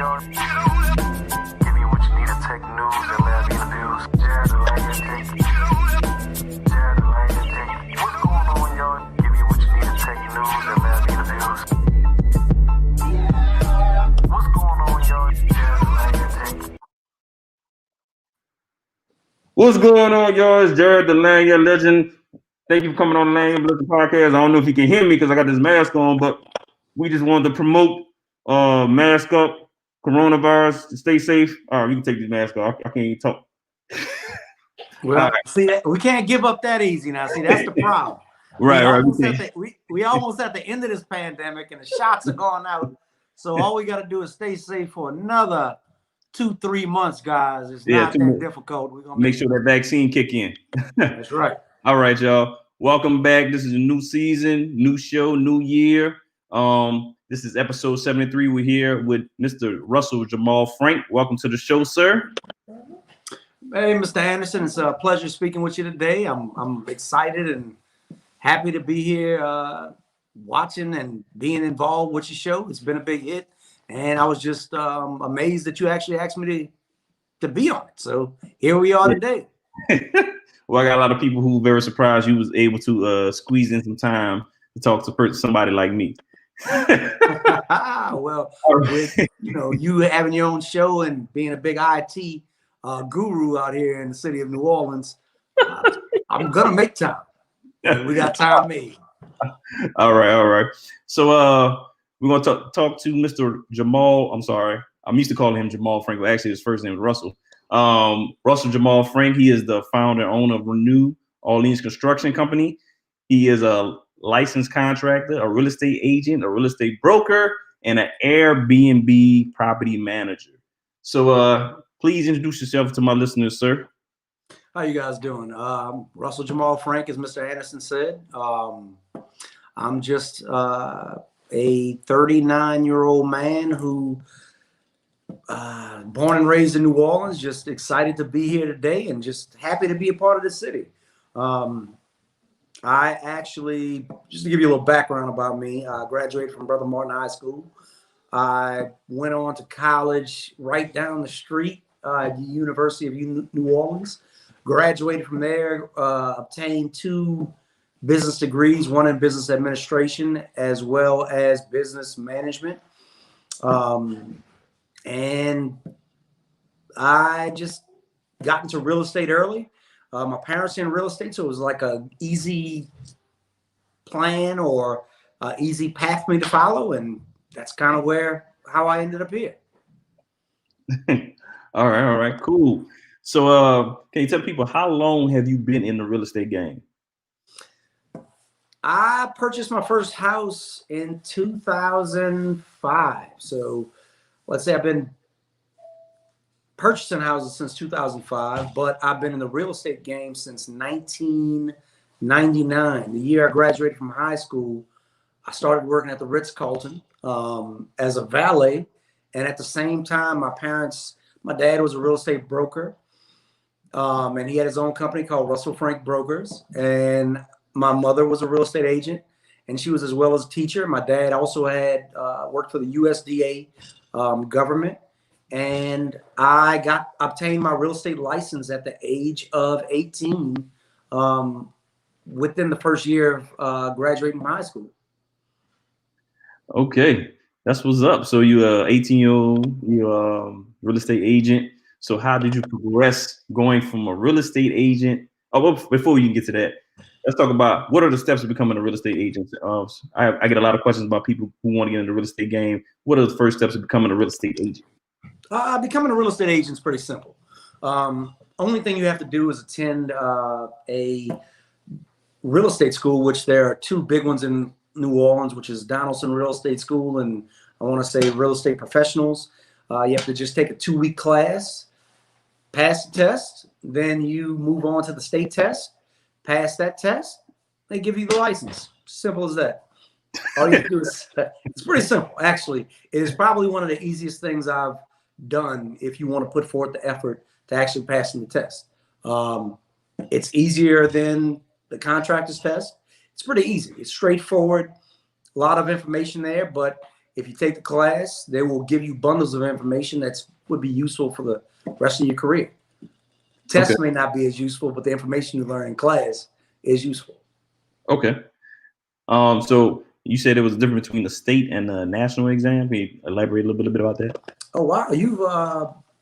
yard. Give you what you need to take news and let me views. Jared the Lagniappe. Jared the Lagniappe. What's going on, y'all? Give you what you need to take news and let me views. What's going on, y'all? Jared the Lagniappe. What's going on, y'all? It's Jared the Lagniappe Legend. Thank you for coming on the Lagniappe Legend podcast. I don't know if you can hear me because I got this mask on, but we just wanted to promote mask up, coronavirus, stay safe. All right, you can take this mask off. I can't even talk. Well, see that we can't give up that easy now. See, that's the problem. Right. We almost at the end of this pandemic and the shots are going out. So all we got to do is stay safe for another 2-3 months, guys. It's not that difficult. We're gonna make sure that vaccine kick in. That's right. All right, y'all. Welcome back. This is a new season, new show, new year. This is episode 73. We're here with Mr. Russell Jamal Frank. Welcome to the show, sir. Hey, Mr. Anderson. It's a pleasure speaking with you today. I'm excited and happy to be here watching and being involved with your show. It's been a big hit. And I was just amazed that you actually asked me to be on it. So here we are today. Well, I got a lot of people who were very surprised you was able to squeeze in some time to talk to somebody like me. Well, with you having your own show and being a big IT guru out here in the city of New Orleans, I'm gonna make time. We got time made. All right. So we're gonna talk to Mr. Jamal. I'm sorry, I'm used to calling him Jamal Frank, but actually his first name is Russell. Russell Jamal Frank. He is the founder and owner of Renew Orleans Construction Company. He is a licensed contractor, a real estate agent, a real estate broker, and an Airbnb property manager. So please introduce yourself to my listeners, sir. How you guys doing? Russell Jamal Frank, as Mr. Anderson said. I'm just a 39-year-old man who born and raised in New Orleans, just excited to be here today and just happy to be a part of the city. I actually, just to give you a little background about me, I graduated from Brother Martin High School. I went on to college right down the street at the University of New Orleans. Graduated from there, obtained 2 business degrees, one in business administration as well as business management. And I just got into real estate early. My parents are in real estate, so it was like an easy plan or an easy path for me to follow, and that's kind of how I ended up here. All right, cool. So can you tell people how long have you been in the real estate game? I purchased my first house in 2005. So let's say I've been purchasing houses since 2005, but I've been in the real estate game since 1999. The year I graduated from high school, I started working at the Ritz-Carlton as a valet. And at the same time, my dad was a real estate broker. And he had his own company called Russell Frank Brokers. And my mother was a real estate agent, and she was as well as a teacher. My dad also had worked for the USDA government. And I obtained my real estate license at the age of 18 within the first year of graduating from high school. Okay, that's what's up. So you 18-year-old, you real estate agent. So how did you progress going from a real estate agent? Oh, well, before you get to that, let's talk about what are the steps of becoming a real estate agent. I get a lot of questions about people who want to get into the real estate game. What are the first steps of becoming a real estate agent? Becoming a real estate agent is pretty simple. Only thing you have to do is attend a real estate school, which there are 2 big ones in New Orleans, which is Donaldson Real Estate School and I want to say Real Estate Professionals. You have to just take a 2-week class, pass the test, then you move on to the state test, pass that test, they give you the license. Simple as that. All you have to do is, it's pretty simple. Actually, it is probably one of the easiest things I've done if you want to put forth the effort to actually passing the test. It's easier than the contractor's test. It's pretty easy. It's straightforward, a lot of information there, but If you take the class, they will give you bundles of information that would be useful for the rest of your career. Tests may not be as useful, but the information you learn in class is useful. Okay. So you said there was a difference between the state and the national exam. Can you elaborate a little bit about that? Oh, wow. You've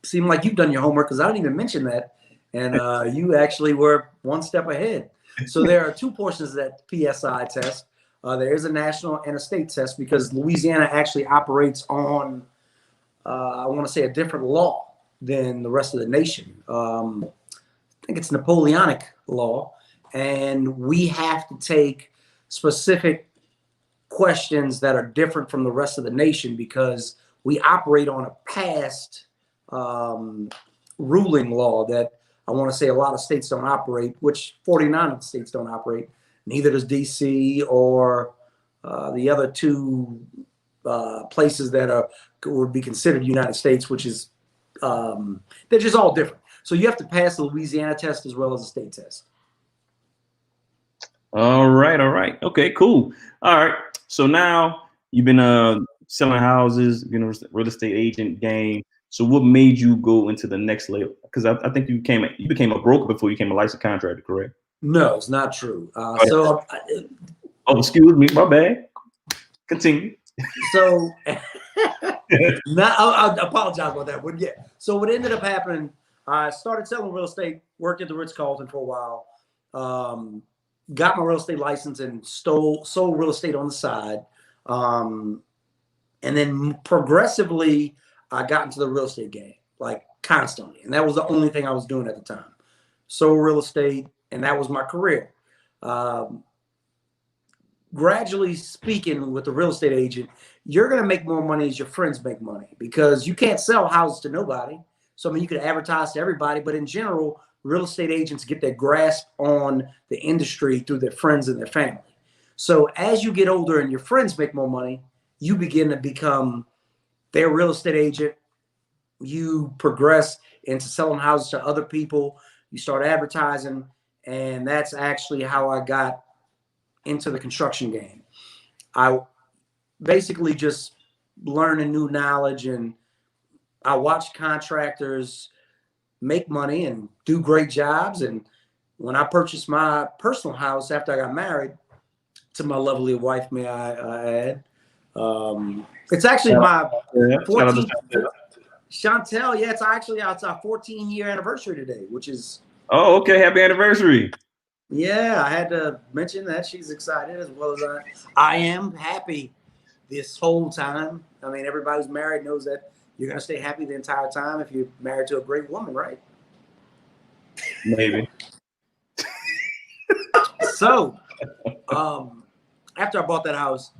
seem like you've done your homework, because I didn't even mention that. And you actually were one step ahead. So there are two portions of that PSI test. There is a national and a state test, because Louisiana actually operates on, I want to say, a different law than the rest of the nation. I think it's Napoleonic law. And we have to take specific questions that are different from the rest of the nation, because we operate on a past ruling law that I want to say a lot of states don't operate, which 49 of the states don't operate. Neither does DC or the other two places that would be considered United States, which is they're just all different. So you have to pass the Louisiana test as well as the state test. All right. Okay, cool. All right. So now you've been selling houses, a real estate agent game. So what made you go into the next level? Because I think you became a broker before you became a licensed contractor, correct? No, it's not true. Oh, excuse me, my bad. Continue. So I apologize about that. But yeah, so what ended up happening, I started selling real estate, worked at the Ritz-Carlton for a while, got my real estate license and sold real estate on the side. And then progressively, I got into the real estate game, like constantly. And that was the only thing I was doing at the time. Sold real estate, and that was my career. Gradually speaking, with the real estate agent, you're going to make more money as your friends make money, because you can't sell houses to nobody. So, I mean, you could advertise to everybody, but in general, real estate agents get their grasp on the industry through their friends and their family. So as you get older and your friends make more money, you begin to become their real estate agent. You progress into selling houses to other people. You start advertising. And that's actually how I got into the construction game. I basically just learning new knowledge, and I watched contractors make money and do great jobs. And when I purchased my personal house after I got married to my lovely wife, may I add, it's actually my 14th, Chantel. Yeah, it's actually our 14-year anniversary today, which is. Oh, okay. Happy anniversary. Yeah, I had to mention that. She's excited as well as I am happy this whole time. I mean, everybody who's married knows that you're going to stay happy the entire time if you're married to a great woman, right? Maybe. So, after I bought that house,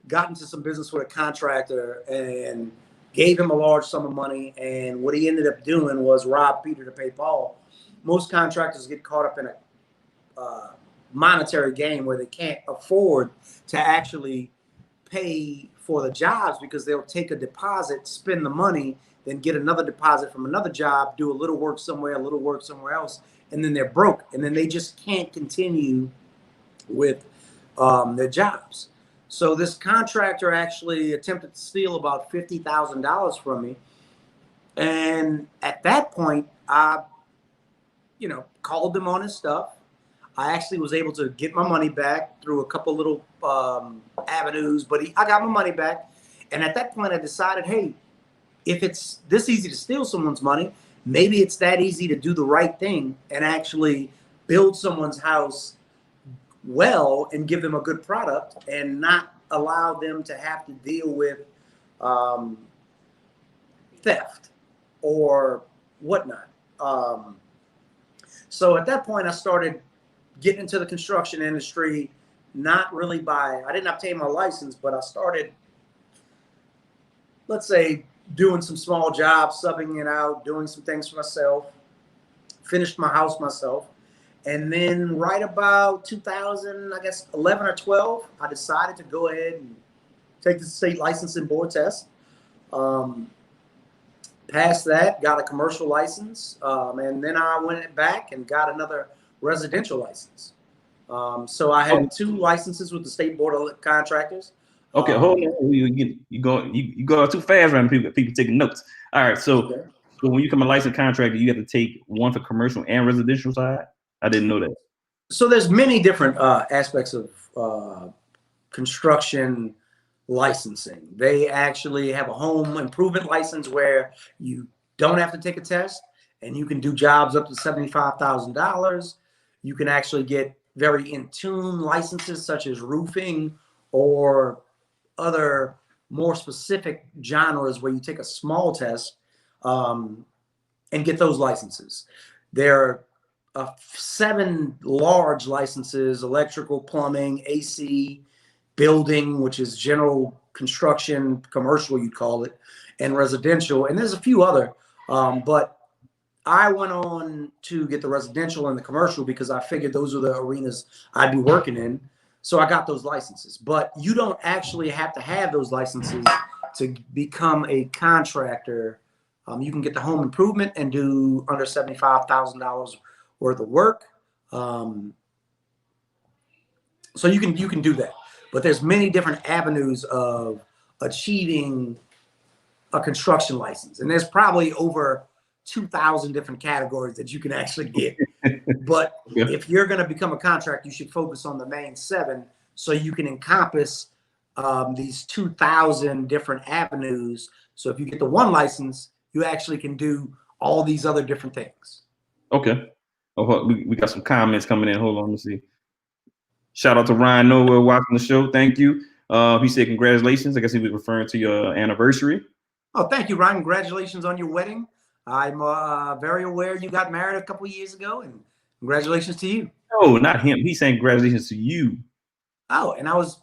got into some business with a contractor and gave him a large sum of money. And what he ended up doing was rob Peter to pay Paul. Most contractors get caught up in a monetary game where they can't afford to actually pay for the jobs, because they'll take a deposit, spend the money, then get another deposit from another job, do a little work somewhere, a little work somewhere else, and then they're broke, and then they just can't continue with their jobs. So this contractor actually attempted to steal about $50,000 from me, and at that point, I, called him on his stuff. I actually was able to get my money back through a couple little avenues, but I got my money back. And at that point, I decided, hey, if it's this easy to steal someone's money, maybe it's that easy to do the right thing and actually build someone's house well and give them a good product and not allow them to have to deal with theft or whatnot. So at that point, I started getting into the construction industry, not really I didn't obtain my license, but I started, let's say, doing some small jobs, subbing it out, doing some things for myself, finished my house myself. And then right about 2011 or 12, I decided to go ahead and take the state licensing board test. Passed that, got a commercial license, and then I went back and got another residential license. So I had 2 licenses with the State Board of Contractors. Okay, hold on. You go too fast around people taking notes. All right, Okay. so when you become a licensed contractor, you have to take one for commercial and residential side. I didn't know that. So there's many different aspects of construction licensing. They actually have a home improvement license where you don't have to take a test and you can do jobs up to $75,000. You can actually get very in tune licenses such as roofing or other more specific genres where you take a small test and get those licenses. There are 7 large licenses: electrical, plumbing, AC, building, which is general construction, commercial, you'd call it, and residential. And there's a few other, but I went on to get the residential and the commercial because I figured those are the arenas I'd be working in. So I got those licenses. But you don't actually have to have those licenses to become a contractor. You can get the home improvement and do under $75,000 worth of work. So you can do that. But there's many different avenues of achieving a construction license. And there's probably over 2,000 different categories that you can actually get. But Yeah. if you're going to become a contractor, you should focus on the main 7 so you can encompass these 2,000 different avenues. So if you get the one license, you actually can do all these other different things. Okay. Oh, we got some comments coming in. Hold on, let me see. Shout out to Ryan Nowhere watching the show. Thank you. He said congratulations. I guess he was referring to your anniversary. Oh, thank you, Ryan. Congratulations on your wedding. I'm very aware you got married a couple of years ago, and congratulations to you. No, not him. He's saying congratulations to you. Oh, and I was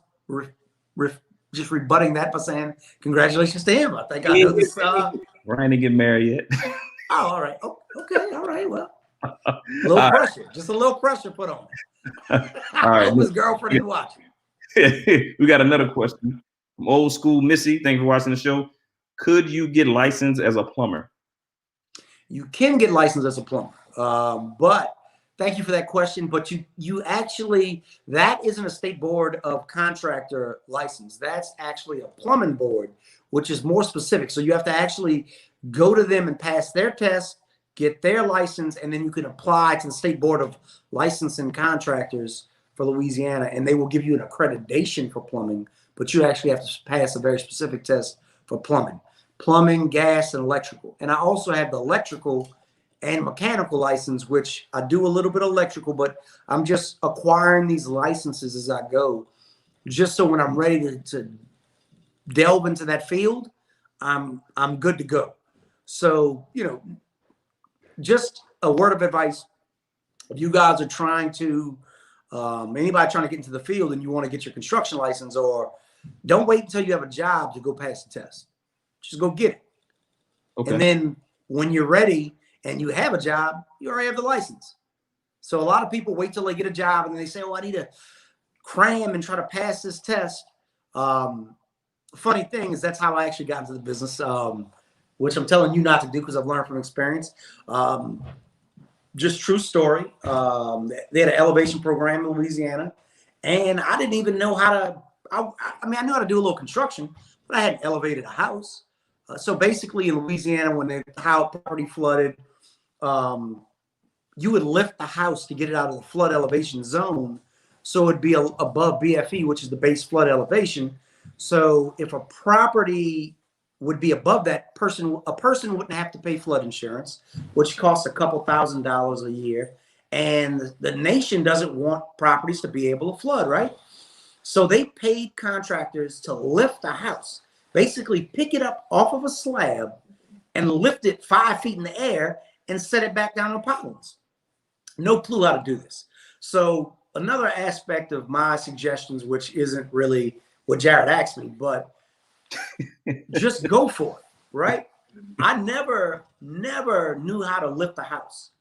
just rebutting that by saying congratulations to him. I think I know this. Ryan didn't get married yet. Oh, all right. Oh, okay. All right. Well, a little pressure. Just a little pressure put on it. All right. I hope his girlfriend is watching. We got another question from old school Missy. Thank you for watching the show. Could you get licensed as a plumber? You can get licensed as a plumber, but thank you for that question. But you actually, that isn't a state board of contractor license. That's actually a plumbing board, which is more specific. So you have to actually go to them and pass their test, get their license, and then you can apply to the state board of licensing contractors for Louisiana, and they will give you an accreditation for plumbing, but you actually have to pass a very specific test for plumbing, gas, and electrical. And I also have the electrical and mechanical license, which I do a little bit of electrical, but I'm just acquiring these licenses as I go, just so when I'm ready to delve into that field, I'm good to go. So, just a word of advice: if you guys are trying to, anybody trying to get into the field and you want to get your construction license, or don't wait until you have a job to go pass the test. Just go get it. Okay. And then when you're ready and you have a job, you already have the license. So a lot of people wait till they get a job and they say, oh, I need to cram and try to pass this test. Funny thing is that's how I actually got into the business, which I'm telling you not to do because I've learned from experience. Just true story. They had an elevation program in Louisiana, and I didn't even know how to, I knew how to do a little construction, but I hadn't elevated a house. So basically in Louisiana, when the property flooded, you would lift the house to get it out of the flood elevation zone. So it'd be above BFE, which is the base flood elevation. So if a property would be above that, a person wouldn't have to pay flood insurance, which costs a couple $1,000s a year. And the nation doesn't want properties to be able to flood, right? So they paid contractors to lift the house, basically pick it up off of a slab and lift it 5 feet in the air and set it back down on pilings. No clue how to do this. So another aspect of my suggestions, which isn't really what Jared asked me, but just go for it, right? I never knew how to lift a house.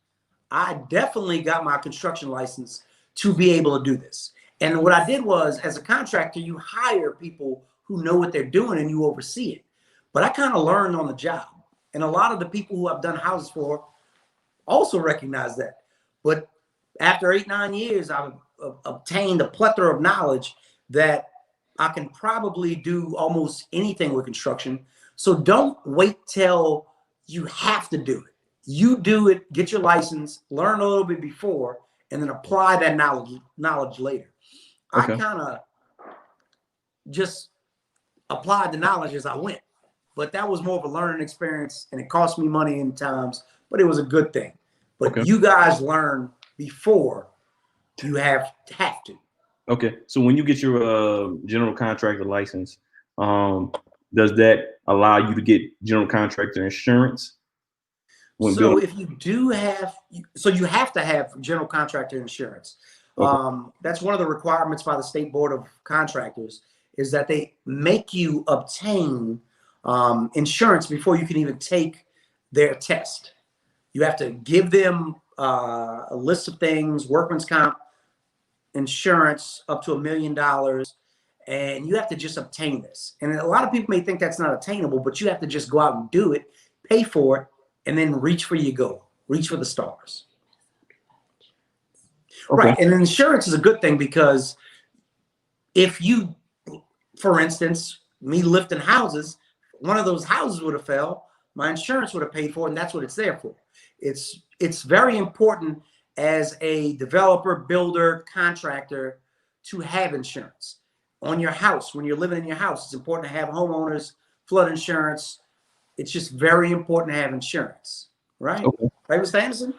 I definitely got my construction license to be able to do this. And what I did was, as a contractor, you hire people who know what they're doing and you oversee it. But I kind of learned on the job. And a lot of the people who I've done houses for also recognize that. But after 8-9 years, I've obtained a plethora of knowledge that I can probably do almost anything with construction. So don't wait till you have to do it. You do it, get your license, learn a little bit before, and then apply that knowledge later. I Okay. kind of just applied the knowledge as I went, but that was more of a learning experience, and it cost me money in times, but it was a good thing. But Okay. you guys learn before you have to. Okay. So when you get your general contractor license, does that allow you to get general contractor insurance when So building? if you do have, so you have to have general contractor insurance. Okay. That's one of the requirements by the State Board of Contractors, is that they make you obtain insurance before you can even take their test. You have to give them a list of things, workman's comp, insurance up to $1 million, and you have to just obtain this. And a lot of people may think that's not attainable, but you have to just go out and do it, pay for it, and then reach for your goal, reach for the stars. Okay. Right. And insurance is a good thing, because if you, for instance, me lifting houses, one of those houses would have fell, my insurance would have paid for it, and that's what it's there for. It's very important as a developer, builder, contractor to have insurance on your house. When you're living in your house, it's important to have homeowners, flood insurance. It's just very important to have insurance, right? Okay. Right, Mr. Anderson?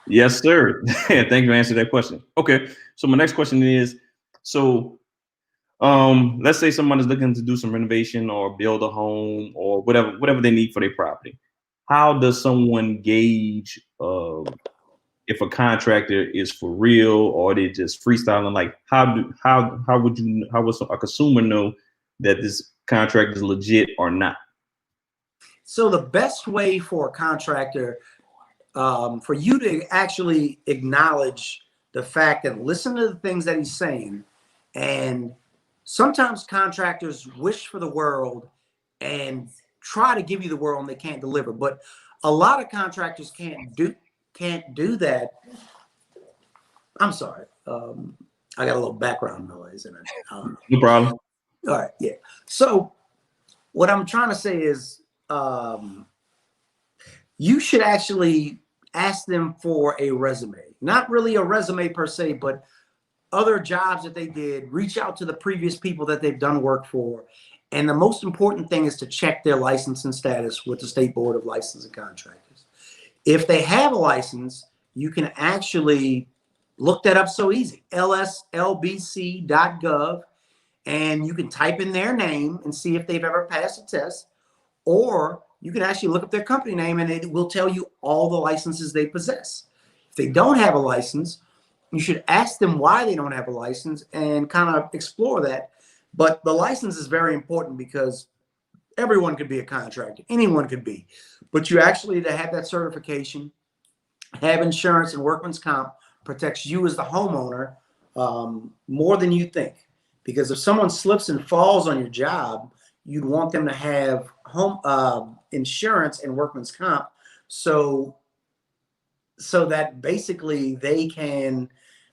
Yes, sir. Thank you for answering that question. Okay. So my next question is, so let's say someone is looking to do some renovation or build a home or whatever they need for their property. How does someone gauge if a contractor is for real or they just freestyling? Like how would a consumer know that this contract is legit or not? So the best way for a contractor, for you to actually acknowledge the fact that listen to the things that he's saying, and sometimes contractors wish for the world and try to give you the world and they can't deliver. But a lot of contractors can't do that. I'm sorry. I got a little background noise in it. No problem. All right, yeah. So what I'm trying to say is, you should actually ask them for a resume. Not really a resume per se, but other jobs that they did. Reach out to the previous people that they've done work for. And the most important thing is to check their licensing status with the State Board of Licensing Contractors. If they have a license, you can actually look that up so easy. lslbc.gov, and you can type in their name and see if they've ever passed a test. Or you can actually look up their company name and it will tell you all the licenses they possess. If they don't have a license, you should ask them why they don't have a license and kind of explore that. But the license is very important, because everyone could be a contractor. Anyone could be. But you actually, to have that certification, have insurance, and workman's comp protects you as the homeowner more than you think. Because if someone slips and falls on your job, you'd want them to have home insurance and workman's comp, so that basically they can,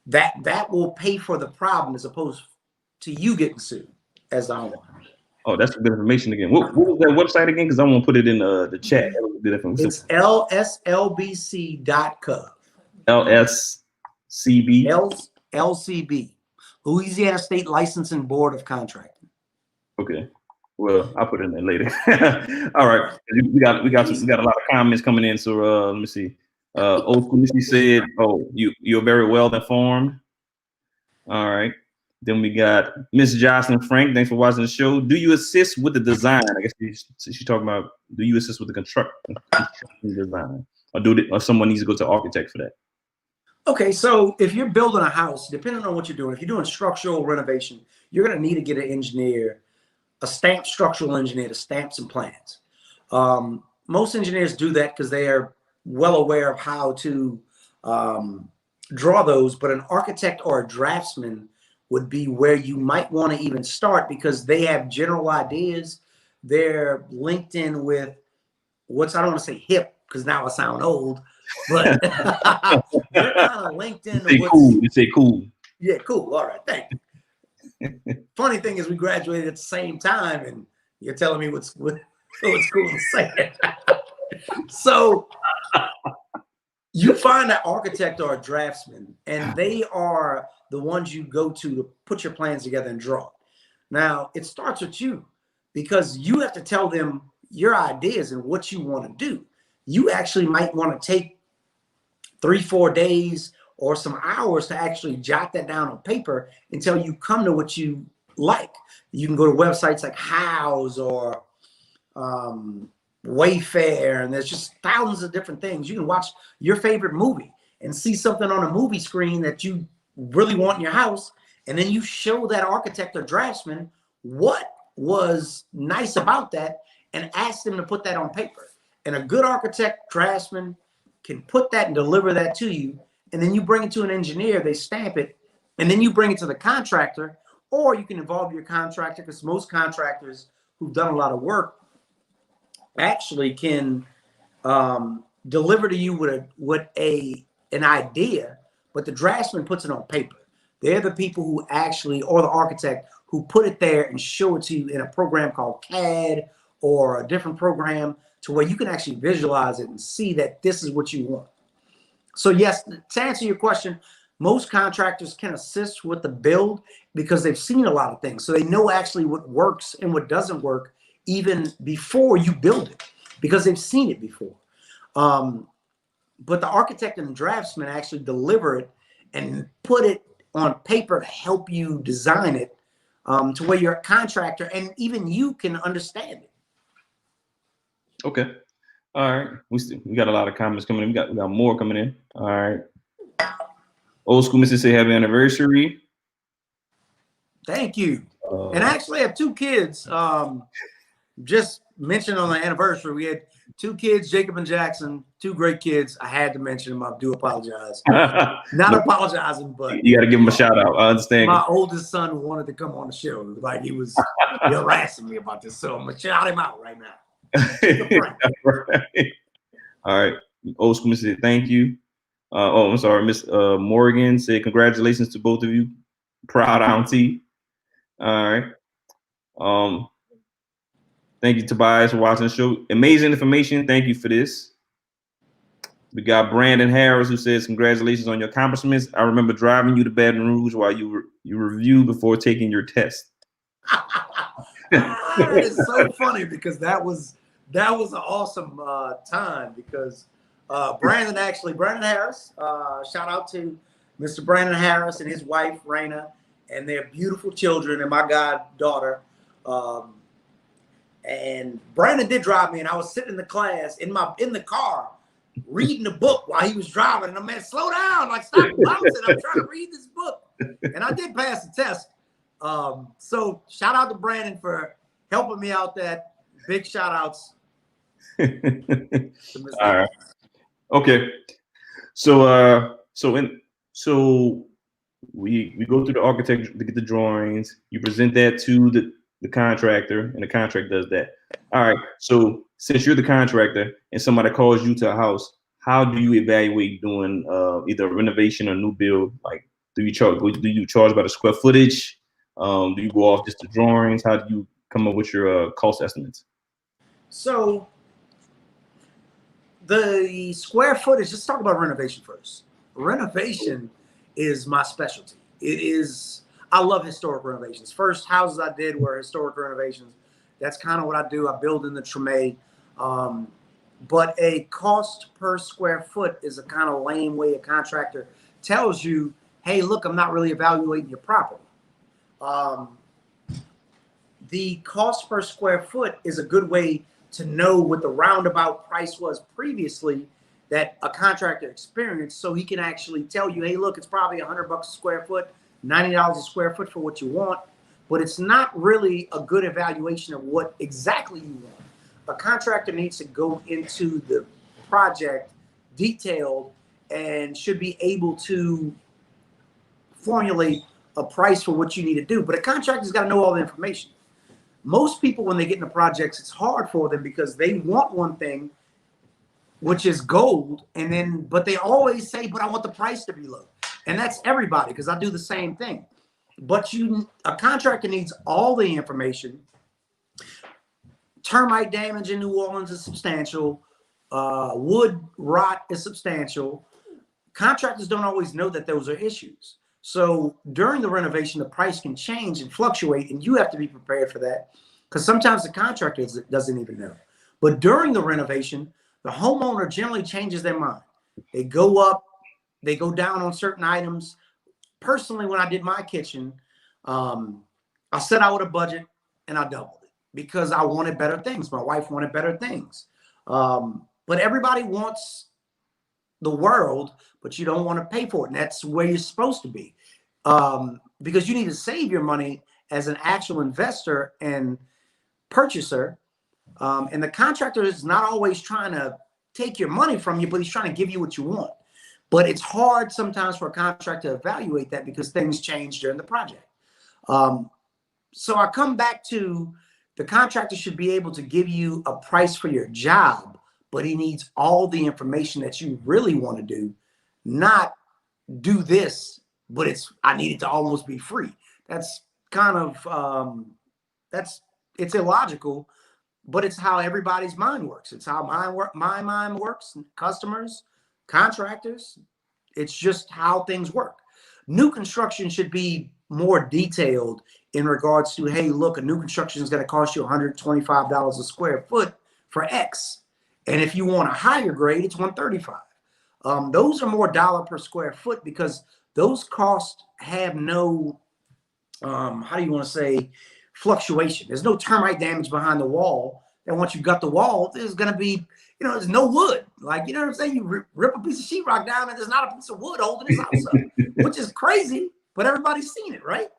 that will pay for the problem as opposed to you getting sued as the homeowner. Oh, that's good information again. What was that website again? Because I'm gonna put it in the chat. It's lslbc.gov. LSCB. LCB, Louisiana State Licensing Board of Contracting. Okay. Well, I'll put it in there later. All right. We got a lot of comments coming in. So let me see. Old School Missy said, "Oh, you're very well informed." All right. Then we got Miss Jocelyn Frank. Thanks for watching the show. Do you assist with the design? I guess she's talking about, do you assist with the construction design, or someone needs to go to architect for that? Okay, so if you're building a house, depending on what you're doing, if you're doing structural renovation, you're going to need to get an engineer, a stamped structural engineer, to stamp some plans. Most engineers do that because they are well aware of how to draw those, but an architect or a draftsman would be where you might want to even start, because they have general ideas. They're linked in with I don't want to say hip, because now I sound old, but they're kind of linked in. You say cool. Yeah, cool. All right, thank you. Funny thing is we graduated at the same time, and you're telling me what's cool to say. So you find an architect or a draftsman, and they are the ones you go to put your plans together and draw. Now, it starts with you because you have to tell them your ideas and what you want to do. You actually might want to take 3-4 days or some hours to actually jot that down on paper until you come to what you like. You can go to websites like House or Wayfair, and there's just thousands of different things. You can watch your favorite movie and see something on a movie screen that you really want in your house, and then you show that architect or draftsman what was nice about that and ask them to put that on paper. And a good architect, draftsman can put that and deliver that to you, and then you bring it to an engineer, they stamp it, and then you bring it to the contractor, or you can involve your contractor, because most contractors who've done a lot of work actually can deliver to you with an idea, but the draftsman puts it on paper. They're the people who actually, or the architect, who put it there and show it to you in a program called CAD or a different program to where you can actually visualize it and see that this is what you want. So yes, to answer your question, most contractors can assist with the build because they've seen a lot of things. So they know actually what works and what doesn't work even before you build it, because they've seen it before. But the architect and the draftsman actually deliver it and put it on paper to help you design it to where you're a contractor and even you can understand it. Okay. All right. We got a lot of comments coming in. We got more coming in. All right. Old School Missy say happy anniversary. Thank you. And I actually have 2 kids. Just mentioned on the anniversary, we had 2 kids, Jacob and Jackson, 2 great kids. I had to mention them. I do apologize. Not apologizing, but you got to give them a shout out. I understand. My oldest son wanted to come on the show. Like he was harassing me about this, so I'm gonna shout him out right now. Right. All right. Old School Missy, thank you. I'm sorry. Miss Morgan said congratulations to both of you. Proud auntie. All right. Thank you, Tobias, for watching the show. Amazing information. Thank you for this. We got Brandon Harris who says congratulations on your accomplishments. I remember driving you to Baton Rouge while you reviewed before taking your test. It's so funny because that was an awesome time because Brandon Harris, shout out to Mr. Brandon Harris and his wife Raina and their beautiful children and my goddaughter. And Brandon did drive me, and I was sitting in the class in the car reading the book while he was driving. And I'm like, slow down, like stop bouncing. I'm trying to read this book. And I did pass the test. So shout out to Brandon for helping me out. That big shout outs. All right. Okay. So we go through the architect to get the drawings. You present that to the contractor, and the contract does that. All right. So since you're the contractor and somebody calls you to a house, how do you evaluate doing either a renovation or new build? Like, do you charge by the square footage? Do you go off just the drawings? How do you come up with your cost estimates? So the square footage, let's talk about renovation first. Renovation is my specialty. It is, I love historic renovations. First houses I did were historic renovations. That's kind of what I do. I build in the Treme. But a cost per square foot is a kind of lame way a contractor tells you, hey, look, I'm not really evaluating your property. The cost per square foot is a good way to know what the roundabout price was previously that a contractor experienced, so he can actually tell you, hey, look, it's probably $100 a square foot, $90 a square foot for what you want, but it's not really a good evaluation of what exactly you want. A contractor needs to go into the project detailed and should be able to formulate a price for what you need to do. But a contractor's got to know all the information. Most people, when they get into projects, it's hard for them because they want one thing, which is gold, but they always say, but I want the price to be low. And that's everybody, because I do the same thing. But a contractor needs all the information. Termite damage in New Orleans is substantial. Wood rot is substantial. Contractors don't always know that those are issues. So during the renovation, the price can change and fluctuate, and you have to be prepared for that, because sometimes the contractor doesn't even know. But during the renovation, the homeowner generally changes their mind. They go up, they go down on certain items. Personally, when I did my kitchen, I set out with a budget and I doubled it because I wanted better things. My wife wanted better things. But everybody wants the world, but you don't want to pay for it. And that's where you're supposed to be, because you need to save your money as an actual investor and purchaser. And the contractor is not always trying to take your money from you, but he's trying to give you what you want. But it's hard sometimes for a contractor to evaluate that because things change during the project. So I come back to the contractor should be able to give you a price for your job, but he needs all the information that you really want to do, not do this, but I need it to almost be free. That's kind of, it's illogical, but it's how everybody's mind works. It's how my mind works, customers, contractors. It's just how things work. New construction should be more detailed in regards to, hey, look, a new construction is going to cost you $125 a square foot for X. And if you want a higher grade, it's $135. Those are more dollar per square foot because those costs have no, how do you want to say, fluctuation. There's no termite damage behind the wall. And once you got the wall, there's going to be, there's no wood. Like, you know what I'm saying? You rip a piece of sheetrock down and there's not a piece of wood holding his house up, which is crazy, but everybody's seen it, right?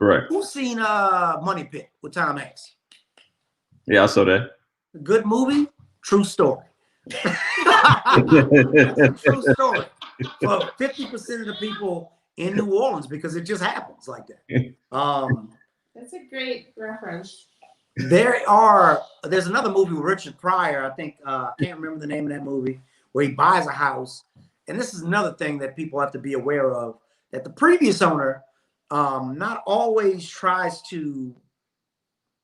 Right. Who's seen Money Pit with Tom Hanks? Yeah, I saw that. Good movie, true story. True story for 50% of the people in New Orleans because it just happens like that. That's a great reference. There's another movie with Richard Pryor. I think I can't remember the name of that movie, where he buys a house. And this is another thing that people have to be aware of, that the previous owner not always tries to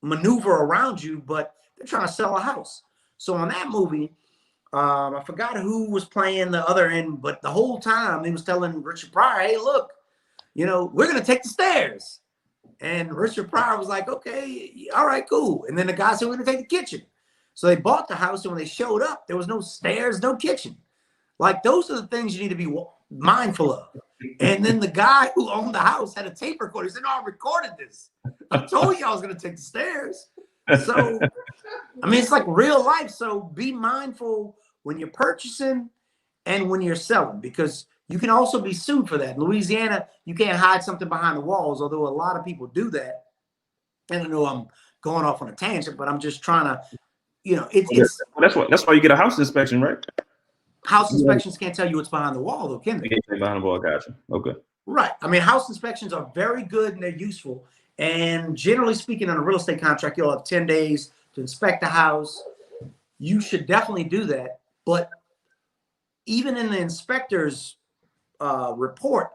maneuver around you, but they're trying to sell a house. So on that movie, I forgot who was playing the other end, but the whole time he was telling Richard Pryor, hey, look, we're going to take the stairs. And Richard Pryor was like, okay, all right, cool. And then the guy said, we're going to take the kitchen. So they bought the house, and when they showed up, there was no stairs, no kitchen. Like, those are the things you need to be mindful of. And then the guy who owned the house had a tape recorder. He said, no, I recorded this. I told you I was going to take the stairs. So, I mean, it's like real life. So be mindful when you're purchasing and when you're selling, because you can also be sued for that. In Louisiana, you can't hide something behind the walls, although a lot of people do that. I don't know, I'm going off on a tangent, but I'm just trying to, it's that's why you get a house inspection, right? House inspections can't tell you what's behind the wall, though, can they? Behind the wall, gotcha. Okay. Right. I mean, house inspections are very good and they're useful. And generally speaking, on a real estate contract, you'll have 10 days to inspect the house. You should definitely do that. But even in the inspector's report,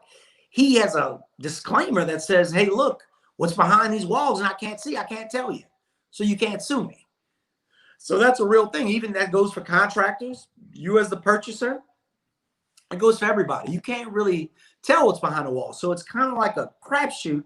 he has a disclaimer that says, hey, look, what's behind these walls and I can't see, I can't tell you. So you can't sue me. So that's a real thing. Even that goes for contractors, you as the purchaser, it goes for everybody. You can't really tell what's behind the wall. So it's kind of like a crapshoot,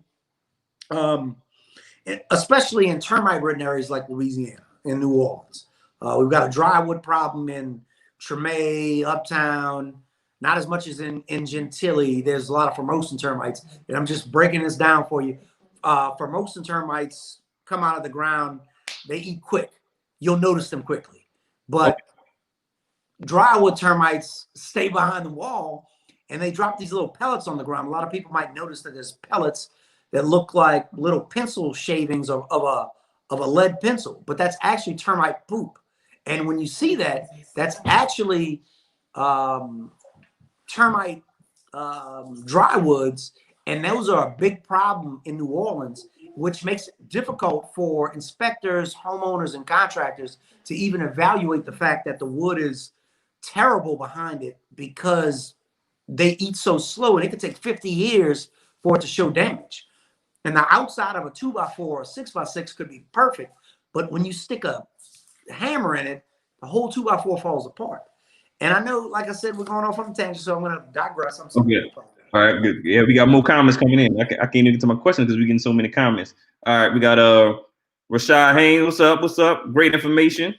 especially in termite-ridden areas like Louisiana and New Orleans. We've got a drywood problem in Treme, Uptown, not as much as in Gentilly. There's a lot of Formosan termites. And I'm just breaking this down for you. Formosan termites come out of the ground. They eat quick. You'll notice them quickly. But drywood termites stay behind the wall, and they drop these little pellets on the ground. A lot of people might notice that there's pellets that look like little pencil shavings of a lead pencil, but that's actually termite poop. And when you see that, that's actually termite drywoods, and those are a big problem in New Orleans, which makes it difficult for inspectors, homeowners, and contractors to even evaluate the fact that the wood is terrible behind it because they eat so slow, and it could take 50 years for it to show damage. And the outside of a 2x4 or 6x6 could be perfect, but when you stick a hammer in it, the whole 2x4 falls apart. And I know, like I said, we're going off on a tangent, so I'm going to digress. I'm sorry. Okay. All right, good. Yeah, we got more comments coming in. I can't even get to my question because we're getting so many comments. All right, we got Rashad Haynes. What's up? What's up? Great information.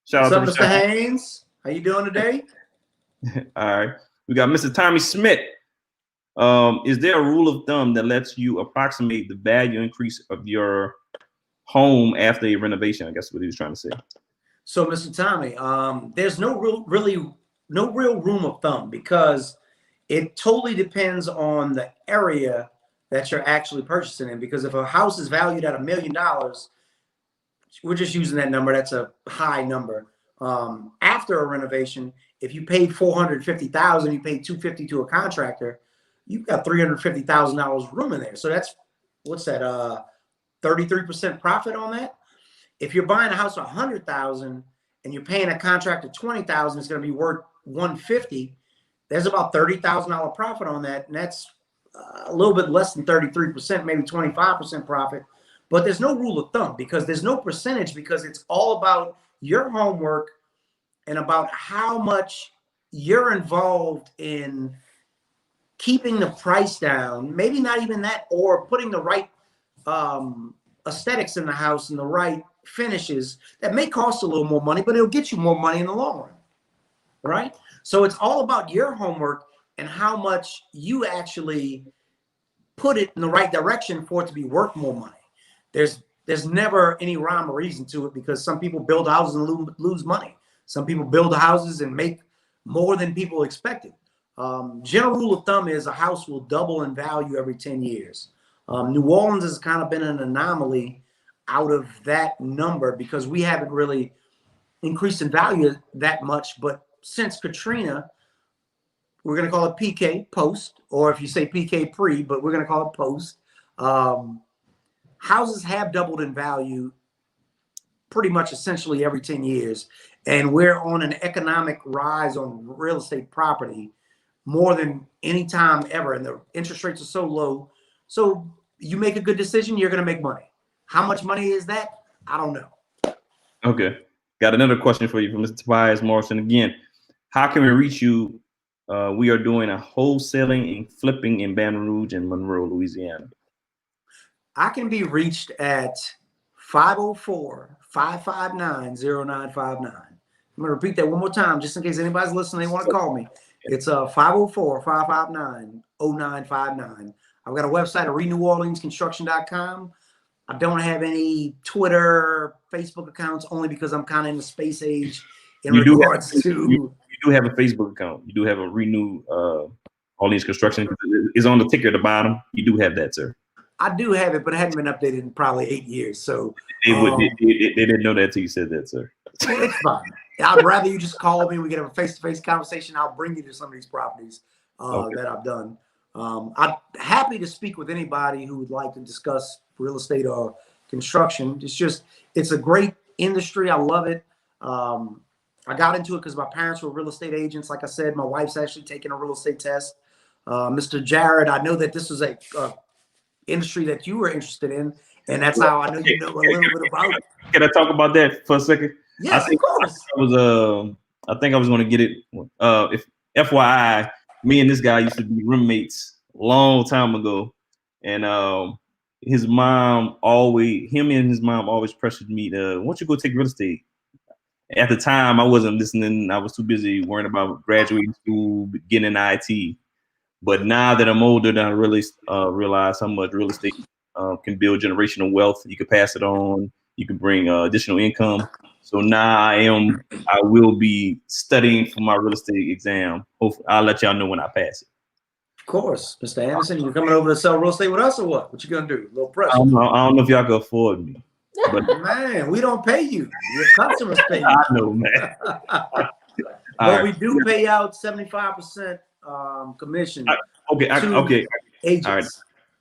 Shout out What's to up, Rashad. Mr. Haynes? How you doing today? All right. We got Mr. Tommy Smith. Is there a rule of thumb that lets you approximate the value increase of your home after a renovation? I guess what he was trying to say. So, Mr. Tommy, there's no real room of thumb because it totally depends on the area that you're actually purchasing in. Because if a house is valued at $1 million, we're just using that number. That's a high number. After a renovation, if you paid $450,000, you paid $250 to a contractor, you've got $350,000 room in there. So that's what's that? 33% profit on that. If you're buying a house for $100,000 and you're paying a contractor $20,000, it's going to be worth $150,000. There's about $30,000 profit on that, and that's a little bit less than 33%, maybe 25% profit. But there's no rule of thumb because there's no percentage because it's all about your homework and about how much you're involved in keeping the price down. Maybe not even that, or putting the right aesthetics in the house and the right finishes that may cost a little more money, but it'll get you more money in the long run, right? So it's all about your homework and how much you actually put it in the right direction for it to be worth more money. There's never any rhyme or reason to it because some people build houses and lose money. Some people build houses and make more than people expected. General rule of thumb is a house will double in value every 10 years. New Orleans has kind of been an anomaly out of that number because we haven't really increased in value that much. But since Katrina, we're going to call it PK post, or if you say PK pre, but we're going to call it post. Houses have doubled in value pretty much essentially every 10 years. And we're on an economic rise on real estate property more than any time ever. And the interest rates are so low. So you make a good decision, you're going to make money. How much money is that? I don't know. Okay. Got another question for you from Mr. Tobias Morrison again. How can we reach you? We are doing a wholesaling and flipping in Baton Rouge and Monroe, Louisiana. I can be reached at 504-559-0959. I'm going to repeat that one more time just in case anybody's listening, they want to call me. It's 504-559-0959. I've got a website at reneworleansconstruction.com. I don't have any Twitter, Facebook accounts only because I'm kind of in the space age in regards to. You do have a Facebook account. You do have a Renew Orleans Construction. It's on the ticker at the bottom. You do have that, sir. I do have it, but it hadn't been updated in probably 8 years. So they didn't know that until you said that, sir. It's fine. I'd rather you just call me. We can have a face-to-face conversation. I'll bring you to some of these properties that I've done. I'm happy to speak with anybody who would like to discuss real estate or construction. It's a great industry. I love it. I got into it because my parents were real estate agents. Like I said, my wife's actually taking a real estate test. Mr. Jared, I know that this was a industry that you were interested in, and that's how I know you know a little bit about it. Can I talk about that for a second? Yes, of course. I think I was going to get it. If FYI, me and this guy used to be roommates a long time ago, and his mom always pressured me to, why don't you go take real estate? At the time, I wasn't listening. I was too busy worrying about graduating school, getting an IT. But now that I'm older, I really realize how much real estate can build generational wealth. You can pass it on. You can bring additional income. So now I will be studying for my real estate exam. Hopefully, I'll let y'all know when I pass it. Of course, Mr. Anderson, you coming over to sell real estate with us or what? What you gonna do? A little pressure. I don't know if y'all can afford me. But man, we don't pay you. Your customers pay you. I know, man. But we do pay out 75% commission. Okay. Agents. All right.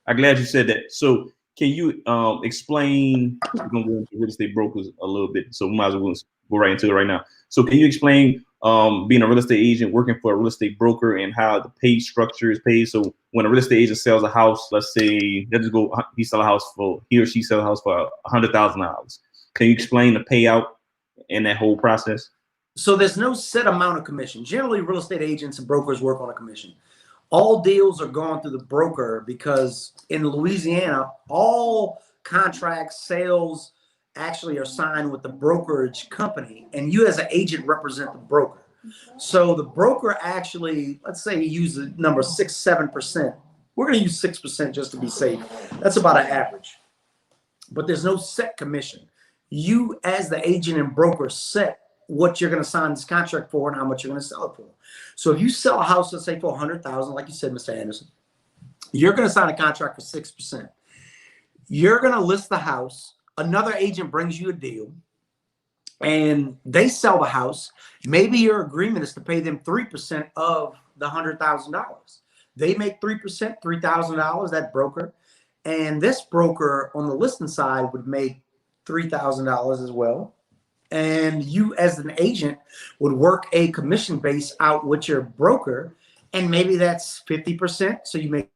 I'm glad you said that. So can you explain, we're going to go into real estate brokers a little bit, so we might as well go right into it right now. So can you explain being a real estate agent, working for a real estate broker, and how the pay structure is paid. So when a real estate agent sells a house, let's say he sell a house for, he or she sell a house for $100,000. Can you explain the payout in that whole process? So there's no set amount of commission. Generally, real estate agents and brokers work on a commission. All deals are gone through the broker because in Louisiana, all contracts, sales actually are signed with the brokerage company, and you as an agent represent the broker. So the broker actually, let's say you use the number 6-7%. We're going to use 6% just to be safe. That's about an average. But there's no set commission. You as the agent and broker set what you're going to sign this contract for and how much you're going to sell it for. So if you sell a house, let's say for $100,000, like you said, Mr. Anderson, you're going to sign a contract for 6%. You're going to list the house. Another agent brings you a deal and they sell the house. Maybe your agreement is to pay them 3% of the $100,000. They make 3%, $3,000, that broker. And this broker on the listing side would make $3,000 as well. And you as an agent would work a commission base out with your broker. And maybe that's 50%. So you make.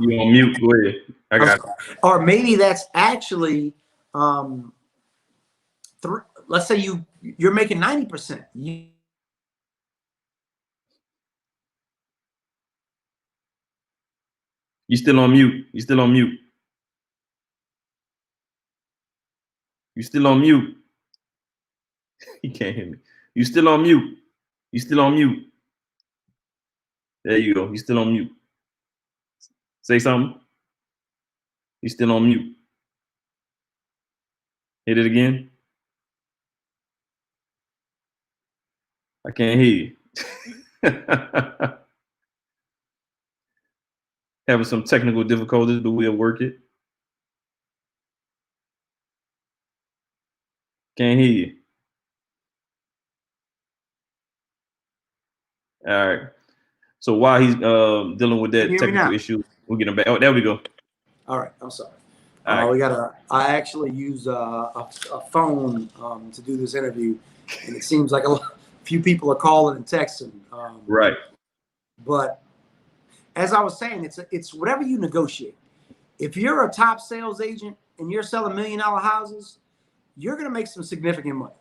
You on mute? Go ahead. I got it. Or maybe that's actually, let's say you're making 90%. You still on mute. You still on mute. You still on mute. You can't hear me. You still on mute. You still on mute. There you go. You still on mute. Say something. You still on mute. Hit it again. I can't hear you. Having some technical difficulties, but we'll work it. Can't hear you. All right. So while he's dealing with that technical issue, we'll get him back. Oh, there we go. All right. I'm sorry. Right. I actually use a phone to do this interview, and it seems like a few people are calling and texting. Right. But as I was saying, it's whatever you negotiate. If you're a top sales agent and you're selling $1 million houses, you're going to make some significant money.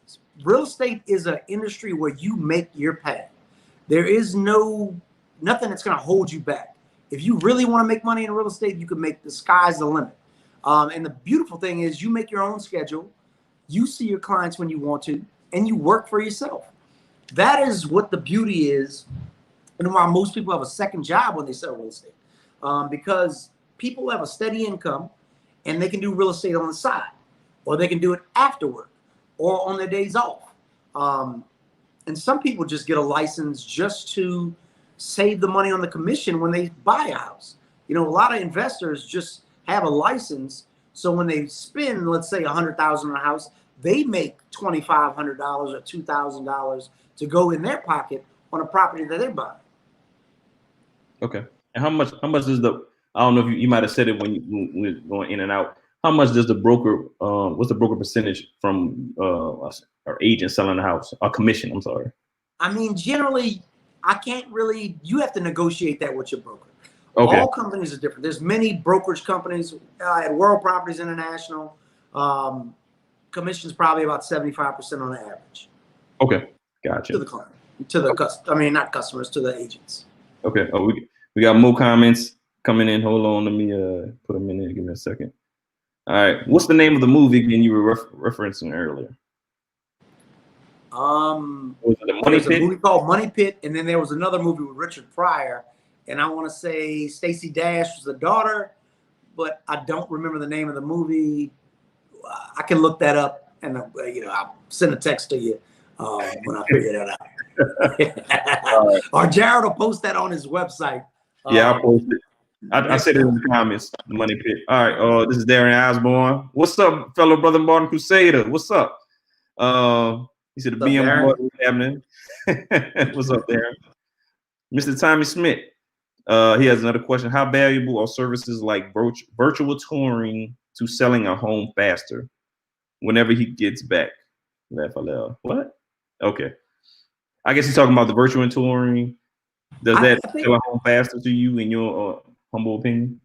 Real estate is an industry where you make your path. There is nothing that's going to hold you back. If you really want to make money in real estate, you can make the sky's the limit. And the beautiful thing is you make your own schedule. You see your clients when you want to, and you work for yourself. That is what the beauty is. And why most people have a second job when they sell real estate, because people have a steady income and they can do real estate on the side, or they can do it after work or on their days off. And some people just get a license just to save the money on the commission when they buy a house. You know, a lot of investors just have a license. So when they spend, let's say $100,000 on a house, they make $2,500 or $2,000 to go in their pocket on a property that they're buying. Okay. And how much is I don't know if you might have said it when you were going in and out. How much does the broker, what's the broker percentage from our agent selling the house? Our commission, I'm sorry. I mean, generally, you have to negotiate that with your broker. Okay. All companies are different. There's many brokerage companies at World Properties International. Commission's probably about 75% on average. Okay. Gotcha. To the client, not customers, to the agents. Okay. Oh, we got more comments coming in. Hold on. Let me put them in there. Give me a second. All right. What's the name of the movie again you were referencing earlier? Was it the Money Pit? There was a movie called Money Pit, and then there was another movie with Richard Pryor, and I want to say Stacey Dash was the daughter, but I don't remember the name of the movie. I can look that up, and I'll send a text to you when I figure that out. Or Jared will post that on his website. Yeah, I'll post it. I said it in the comments. The Money Pit. All right. This is Darren Osborne. What's up, fellow brother Martin Crusader? What's up? He said the BM what's happening. What's up, Darren? Mr. Tommy Smith. He has another question. How valuable are services like virtual touring to selling a home faster whenever he gets back? What? Okay. I guess he's talking about the virtual touring. Does that I think, sell a home faster to you, in your humble opinion?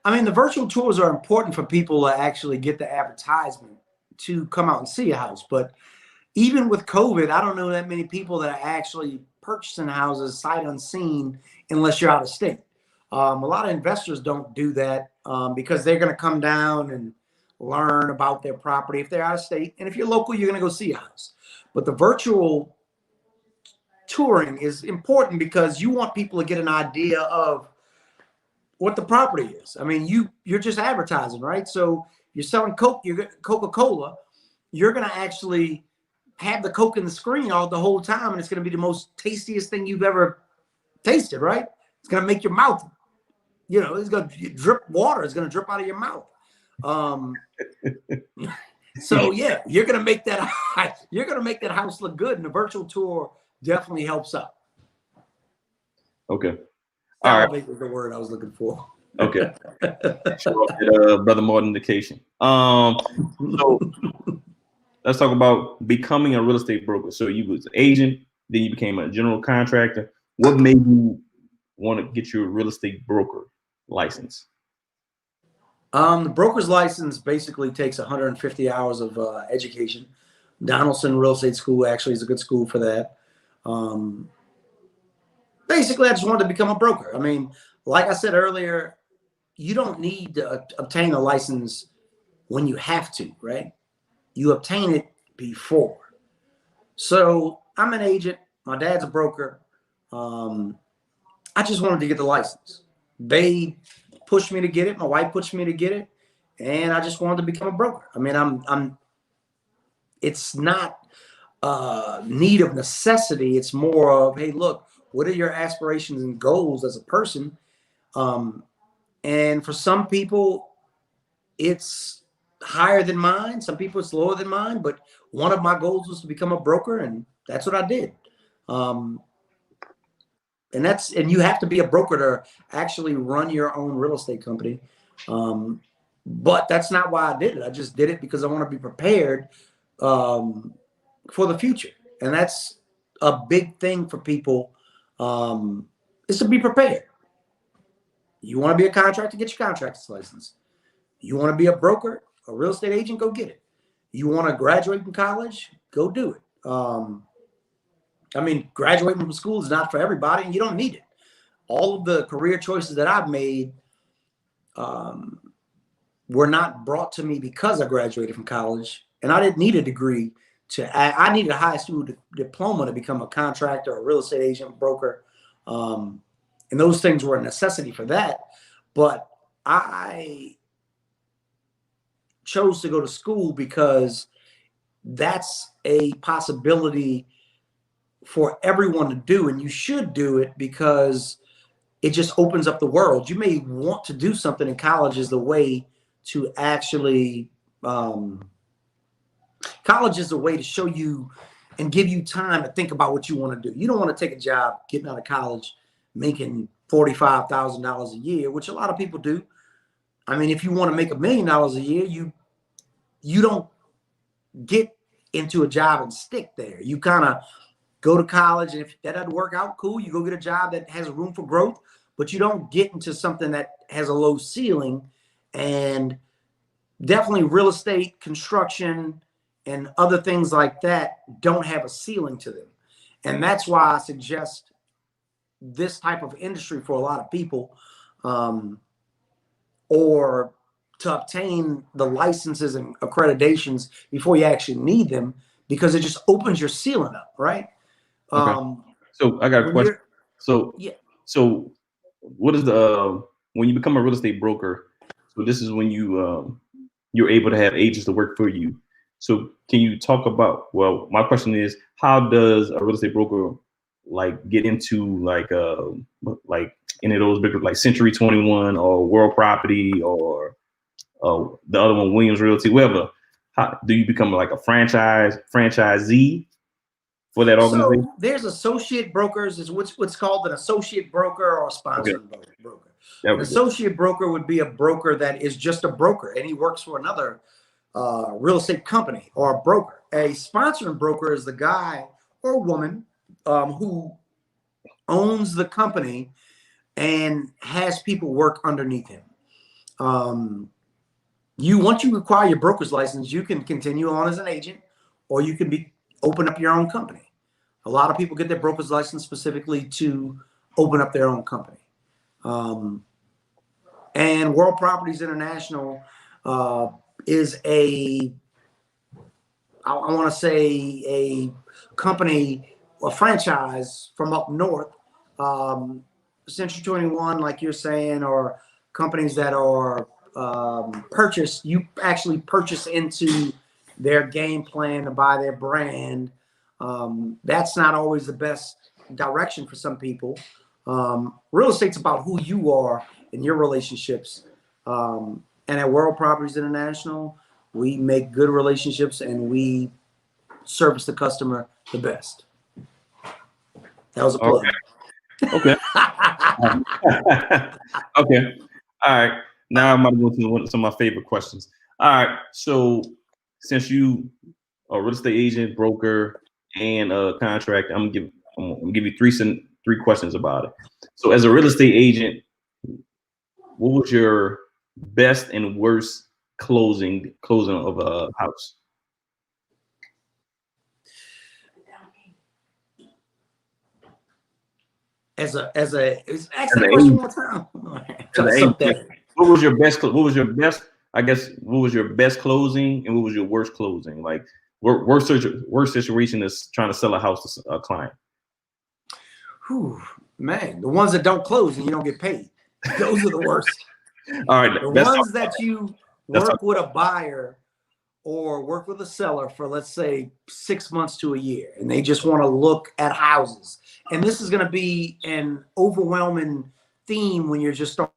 I mean, the virtual tours are important for people to actually get the advertisement to come out and see a house. But even with COVID, I don't know that many people that are actually purchasing houses sight unseen unless you're out of state. A lot of investors don't do that because they're going to come down and learn about their property if they're out of state. And if you're local, you're going to go see a house. But the virtual touring is important because you want people to get an idea of what the property is. I mean, you're just advertising, right? So you're selling Coke, you're Coca-Cola, you're going to actually have the Coke in the screen all the whole time, and it's going to be the most tastiest thing you've ever tasted, right? It's going to make your mouth, it's going to drip water. It's going to drip out of your mouth. So yeah, you're going to make that house look good, and the virtual tour definitely helps out. Okay. Salivate was the word I was looking for. Okay. Brother Martin indication. So let's talk about becoming a real estate broker. So you was an agent, then you became a general contractor. What made you want to get your real estate broker license? The broker's license basically takes 150 hours of education. Donaldson Real Estate School actually is a good school for that. Basically, I just wanted to become a broker. I mean, like I said earlier, you don't need to obtain a license when you have to, right? You obtain it before. So I'm an agent. My dad's a broker. I just wanted to get the license. They pushed me to get it. My wife pushed me to get it, and I just wanted to become a broker. I mean, it's not need of necessity. It's more of, hey, look, what are your aspirations and goals as a person? And for some people, it's higher than mine. Some people it's lower than mine. But one of my goals was to become a broker, and that's what I did. And you have to be a broker to actually run your own real estate company. But that's not why I did it. I just did it because I want to be prepared for the future. And that's a big thing for people, is to be prepared. You want to be a contractor, get your contractor's license. You want to be a broker, a real estate agent, go get it. You want to graduate from college, go do it. I mean, graduating from school is not for everybody, and you don't need it. All of the career choices that I've made were not brought to me because I graduated from college, and I didn't need a degree I needed a high school diploma to become a contractor, a real estate agent, broker. And those things were a necessity for that. But I chose to go to school because that's a possibility for everyone to do. And you should do it because it just opens up the world. You may want to do something in college as the way to actually, college is a way to show you and give you time to think about what you want to do. You don't want to take a job getting out of college making $45,000 a year, which a lot of people do. I mean, if you want to make $1 million a year, you don't get into a job and stick there. You kind of go to college, and if that doesn't work out, cool, you go get a job that has room for growth, but you don't get into something that has a low ceiling. And definitely real estate, construction, and other things like that don't have a ceiling to them. And that's why I suggest this type of industry for a lot of people, or to obtain the licenses and accreditations before you actually need them, because it just opens your ceiling up, right? Okay. So I got a question. So yeah. So what is when you become a real estate broker? So this is when you're able to have agents to work for you. So can you talk about? Well, my question is, how does a real estate broker get into like any of those bigger like Century 21 or World Property or the other one, Williams Realty, whatever? How do you become like a franchisee for that organization? So there's associate brokers, is what's called an associate broker or a sponsored broker. That An was associate broker would be a broker that is just a broker and he works for another real estate company or a broker. A sponsoring broker is the guy or woman who owns the company and has people work underneath him. Once you acquire your broker's license, you can continue on as an agent, or you can open up your own company. A lot of people get their broker's license specifically to open up their own company. And World Properties International is I want to say a company, a franchise from up north. Century 21, like you're saying, or companies that are purchased, you actually purchase into their game plan to buy their brand. That's not always the best direction for some people. Real estate's about who you are and your relationships. And at World Properties International, we make good relationships and we service the customer the best. That was a plug. okay. Okay. All right. Now I'm going to go to some of my favorite questions. All right. So since you are a real estate agent, broker, and a contractor, I'm gonna give you three questions about it. So as a real estate agent, what was your best and worst closing of a house? Ask that question one more time. What was your best? What was your best? I guess what was your best closing and what was your worst closing? Like worst situation is trying to sell a house to a client. Whew, man, the ones that don't close and you don't get paid, those are the worst. All right, the ones that you work with a buyer or work with a seller for, let's say, 6 months to a year, and they just want to look at houses. And this is going to be an overwhelming theme when you're just starting.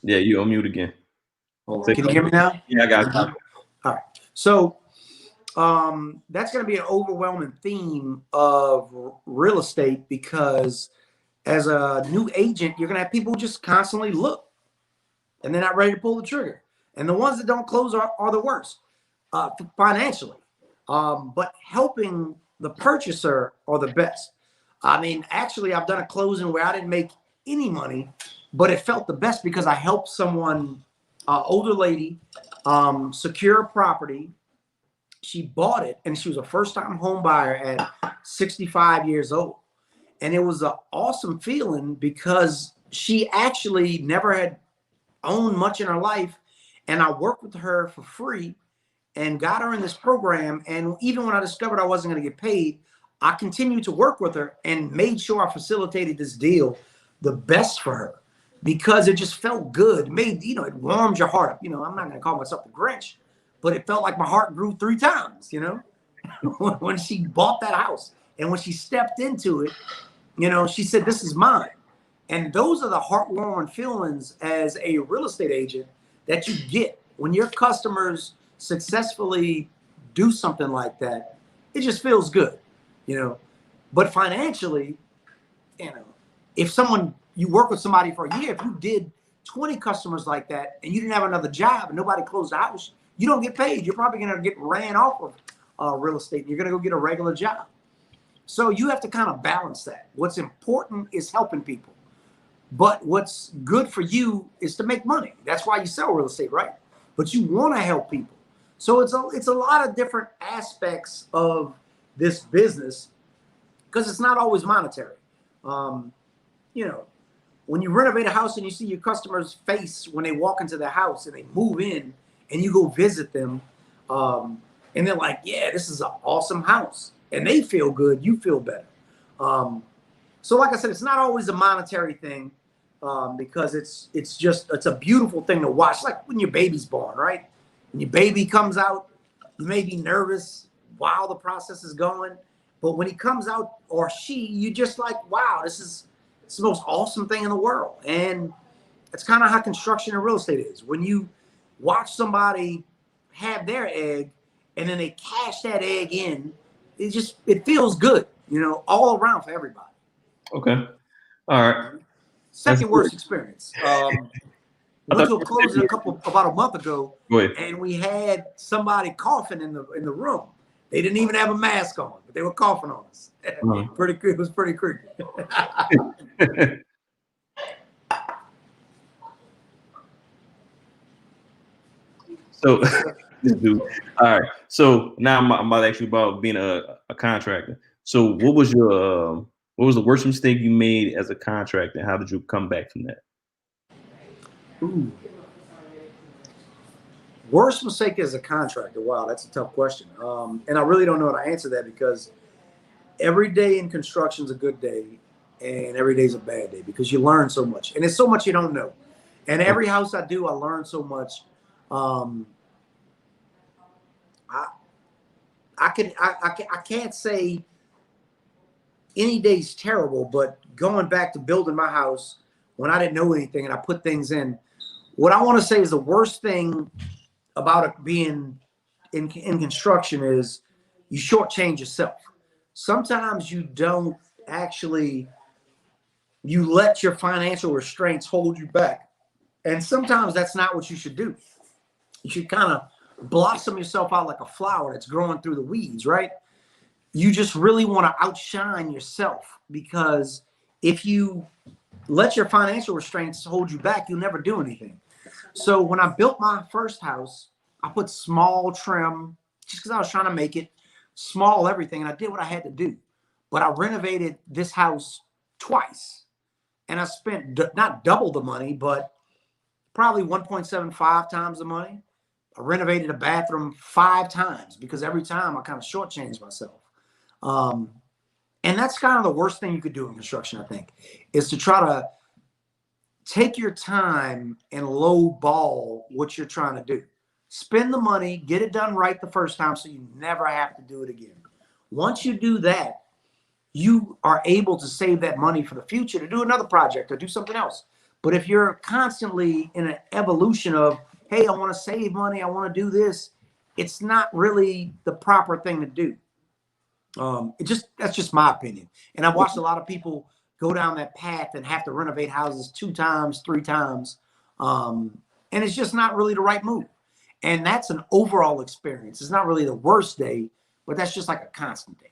Yeah, you unmute again. Can you hear me now? Yeah, I got it. All right. So that's going to be an overwhelming theme of real estate, because as a new agent, you're going to have people who just constantly look and they're not ready to pull the trigger. And the ones that don't close are the worst financially. But helping the purchaser are the best. I mean, actually, I've done a closing where I didn't make any money, but it felt the best because I helped someone, older lady, secure a property. She bought it, and she was a first-time home buyer at 65 years old. And it was an awesome feeling because she actually never had owned much in her life. And I worked with her for free and got her in this program. And even when I discovered I wasn't going to get paid, I continued to work with her and made sure I facilitated this deal the best for her, because it just felt good. It made, it warmed your heart up. I'm not going to call myself the Grinch, but it felt like my heart grew 3 times, when she bought that house. And when she stepped into it, she said, "This is mine." And those are the heartwarming feelings as a real estate agent that you get when your customers successfully do something like that. It just feels good, But financially, if you work with somebody for a year, if you did 20 customers like that and you didn't have another job and nobody closed the house, you don't get paid. You're probably going to get ran off of real estate. And you're going to go get a regular job. So you have to kind of balance that. What's important is helping people. But what's good for you is to make money. That's why you sell real estate, right? But you want to help people. So it's a lot of different aspects of this business, because it's not always monetary. When you renovate a house and you see your customer's face when they walk into the house and they move in and you go visit them, and they're like, "Yeah, this is an awesome house." And they feel good, you feel better. So like I said, it's not always a monetary thing, because it's a beautiful thing to watch. It's like when your baby's born, right? When your baby comes out, you may be nervous while the process is going, but when he comes out, or she, you just like, wow, it's the most awesome thing in the world. And it's kind of how construction and real estate is. When you watch somebody have their egg and then they cash that egg in, it feels good. you know, all around for everybody. Okay. All right. Second worst experience. I Went thought to a closing about a month ago, Go ahead. and we had somebody coughing in the room. They didn't even have a mask on, but they were coughing on us. It was pretty creepy. So this dude. All right. So now I'm about to ask you about being a contractor. So what was the worst mistake you made as a contractor, and how did you come back from that? Ooh. Worst mistake as a contractor. Wow, that's a tough question. And I really don't know how to answer that, because every day in construction is a good day and every day is a bad day, because you learn so much, and there's so much you don't know. And every house I do, I learn so much. I can't say any day's terrible, but going back to building my house when I didn't know anything and I put things in, what I want to say is the worst thing about it being in construction is you shortchange yourself. Sometimes you don't actually, you let your financial restraints hold you back. And sometimes that's not what you should do. You should kind of blossom yourself out like a flower that's growing through the weeds, right? You just really want to outshine yourself, because if you let your financial restraints hold you back, you'll never do anything. So when I built my first house, I put small trim just because I was trying to make it small, everything. And I did what I had to do. But I renovated this house twice. And I spent not double the money, but probably 1.75 times the money. I renovated a bathroom 5 times, because every time I kind of shortchanged myself. And that's kind of the worst thing you could do in construction, I think, is to try to take your time and low ball what you're trying to do. Spend the money, get it done right the first time so you never have to do it again. Once you do that, you are able to save that money for the future to do another project or do something else. But if you're constantly in an evolution of, hey, I want to save money, I want to do this, it's not really the proper thing to do. That's just my opinion. And I've watched a lot of people go down that path and have to renovate houses 2 times, 3 times. And it's just not really the right move. And that's an overall experience. It's not really the worst day, but that's just like a constant day.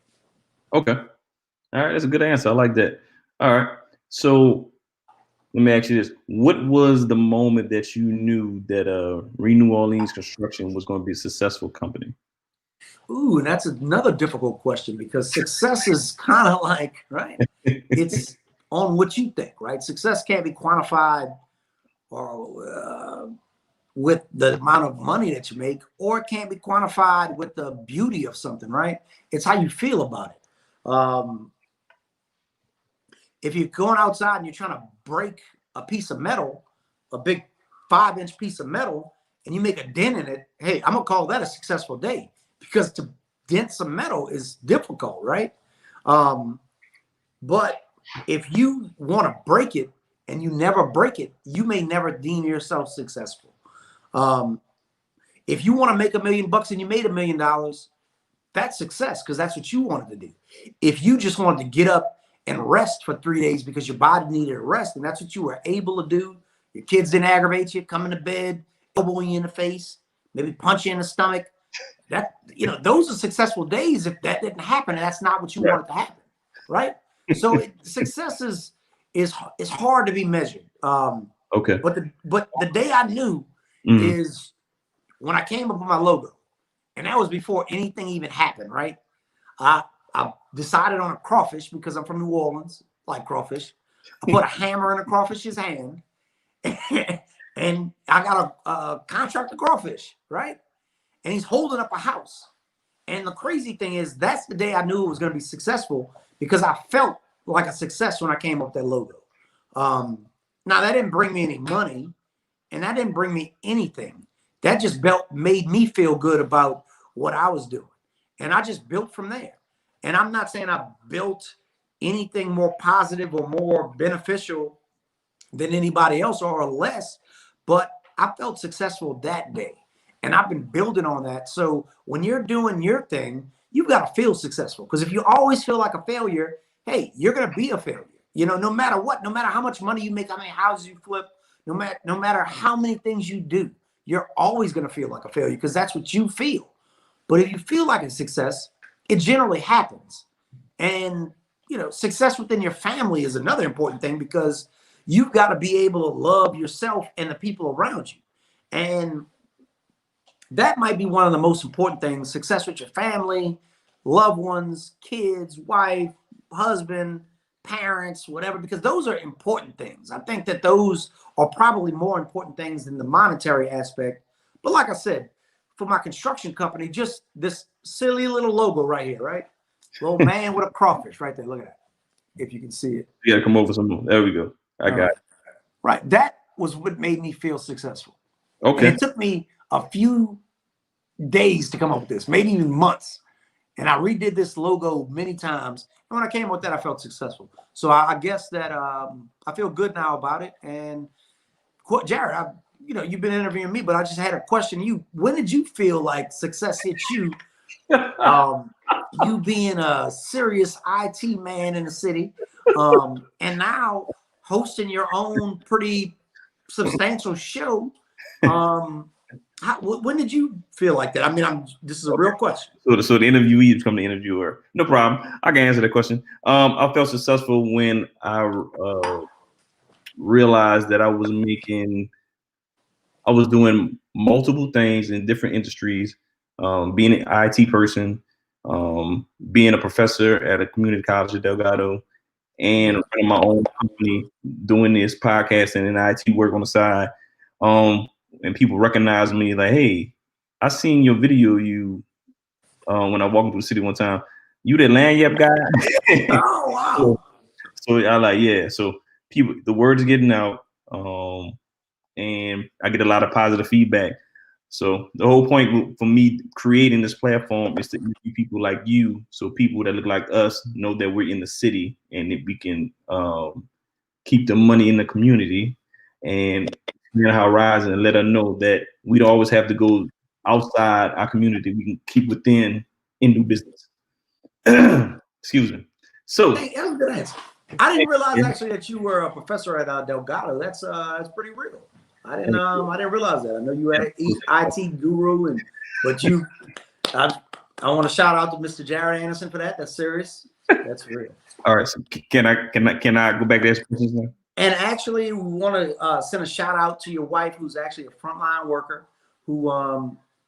Okay. All right. That's a good answer. I like that. All right. So let me ask you this. What was the moment that you knew that New Orleans Construction was going to be a successful company? Ooh, and that's another difficult question, because success is kind of like, right? It's on what you think, right? Success can't be quantified or with the amount of money that you make, or it can't be quantified with the beauty of something, right? It's how you feel about it. If you're going outside and you're trying to break a piece of metal, a big 5-inch piece of metal, and you make a dent in it, hey, I'm gonna call that a successful day, because to dent some metal is difficult, right? But if you want to break it and you never break it, you may never deem yourself successful. If you want to make $1 million and you made $1 million, that's success, because that's what you wanted to do. If you just wanted to get up and rest for 3 days because your body needed a rest, and that's what you were able to do, your kids didn't aggravate you, come into bed, elbowing you in the face, maybe punch you in the stomach, that, those are successful days. If that didn't happen, and that's not what you wanted to happen, right? So success is hard to be measured. Okay. But the day I knew is when I came up with my logo, and that was before anything even happened, right? I decided on a crawfish because I'm from New Orleans, like crawfish. I put a hammer in a crawfish's hand, and I got a contract of crawfish, right? And he's holding up a house. And the crazy thing is, that's the day I knew it was going to be successful, because I felt like a success when I came up with that logo. Now, that didn't bring me any money, and that didn't bring me anything. That just made me feel good about what I was doing. And I just built from there. And I'm not saying I built anything more positive or more beneficial than anybody else or less, but I felt successful that day. And I've been building on that. So when you're doing your thing, you've got to feel successful. Because if you always feel like a failure, hey, you're going to be a failure. You know, no matter what, no matter how much money you make, how many houses you flip, no matter how many things you do, you're always going to feel like a failure because that's what you feel. But if you feel like a success, it generally happens. And, you know, success within your family is another important thing because you've got to be able to love yourself and the people around you. And that might be one of the most important things: success with your family, loved ones, kids, wife, husband, parents, whatever, because those are important things. I think that those are probably more important things than the monetary aspect. But like I said, for my construction company, just this silly little logo right here, right? Little man with a crawfish right there. Look at that. If you can see it. You gotta come over some more. There we go. I got it. Right. That was what made me feel successful. Okay. And it took me a few days to come up with this, maybe even months. And I redid this logo many times. And when I came up with that, I felt successful. So I guess that I feel good now about it. And Jared, you've been interviewing me, but I just had a question to you. When did you feel like success hit you? You being a serious IT man in the city, and now hosting your own pretty substantial show. When did you feel like that? I mean, this is a real question. So the interviewee become the interviewer. No problem. I can answer that question. I felt successful when I realized that I was doing multiple things in different industries, being an IT person, being a professor at a community college at Delgado, and running my own company, doing this podcasting and IT work on the side. And people recognize me like, hey, I seen your video when I walked through the city one time. You the Lagniappe guy? Oh, wow. So I like, yeah. So the word's getting out, and I get a lot of positive feedback. So the whole point for me creating this platform is to interview people like you, so people that look like us know that we're in the city and that we can keep the money in the community and how rising and let her know that we don't always have to go outside our community. We can keep within and do business. Excuse me. So hey, that was a good answer. I didn't realize actually that you were a professor at Delgado. That's pretty real. I didn't realize that. I know you had an IT guru, I want to shout out to Mr. Jared Anderson for that. That's serious. That's real. All right. So can I go back to that question now? And actually, we want to send a shout out to your wife, who's actually a frontline worker, who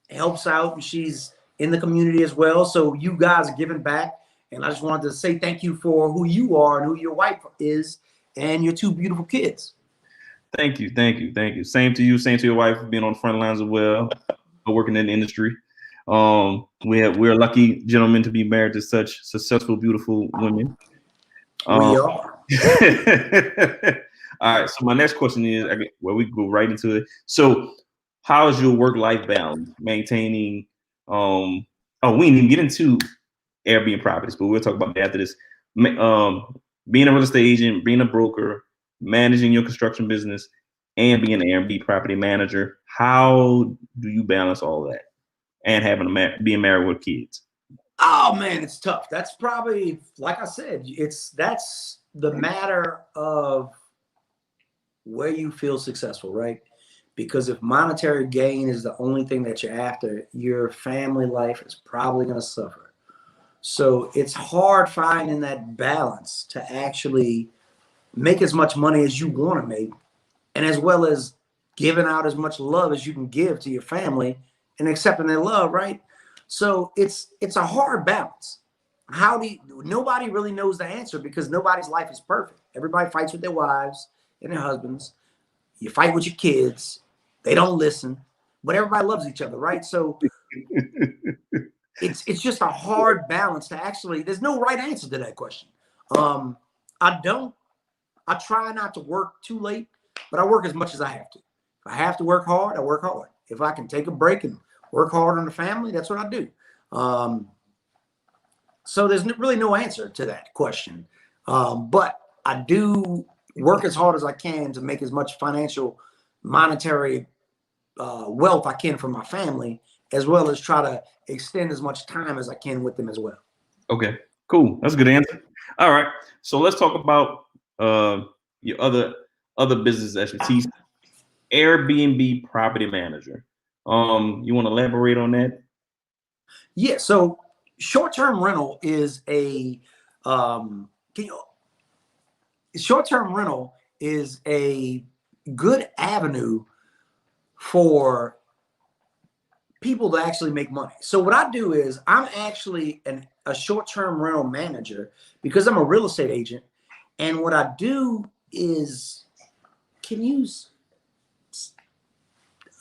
helps out, and she's in the community as well. So you guys are giving back, and I just wanted to say thank you for who you are and who your wife is, and your two beautiful kids. Thank you. Same to you. Same to your wife, being on the front lines as well, working in the industry. We're lucky gentlemen to be married to such successful, beautiful women. We are. All right. So my next question is, we go right into it. So, how is your work-life balance maintaining? We didn't even get into Airbnb properties, but we'll talk about that after this. Being a real estate agent, being a broker, managing your construction business, and being an Airbnb property manager. How do you balance all that and being married with kids? Oh man, it's tough. That's probably, like I said, that's the matter of where you feel successful, right? Because if monetary gain is the only thing that you're after, your family life is probably going to suffer. So it's hard finding that balance to actually make as much money as you want to make, and as well as giving out as much love as you can give to your family and accepting their love, right? So it's a hard balance. Nobody really knows the answer because nobody's life is perfect. Everybody fights with their wives and their husbands. You fight with your kids. They don't listen, but everybody loves each other, right? So it's just a hard balance to actually, there's no right answer to that question. I try not to work too late, but I work as much as I have to. If I have to work hard, I work hard. If I can take a break and work hard on the family, that's what I do. So there's really no answer to that question. But I do work as hard as I can to make as much monetary wealth I can for my family, as well as try to extend as much time as I can with them as well. Okay, cool. That's a good answer. All right, so let's talk about your other business expertise. Airbnb property manager. You want to elaborate on that? Yeah. So short-term rental is a short-term rental is a good avenue for people to actually make money. So what I do is I'm actually a short-term rental manager because I'm a real estate agent. And what I do is,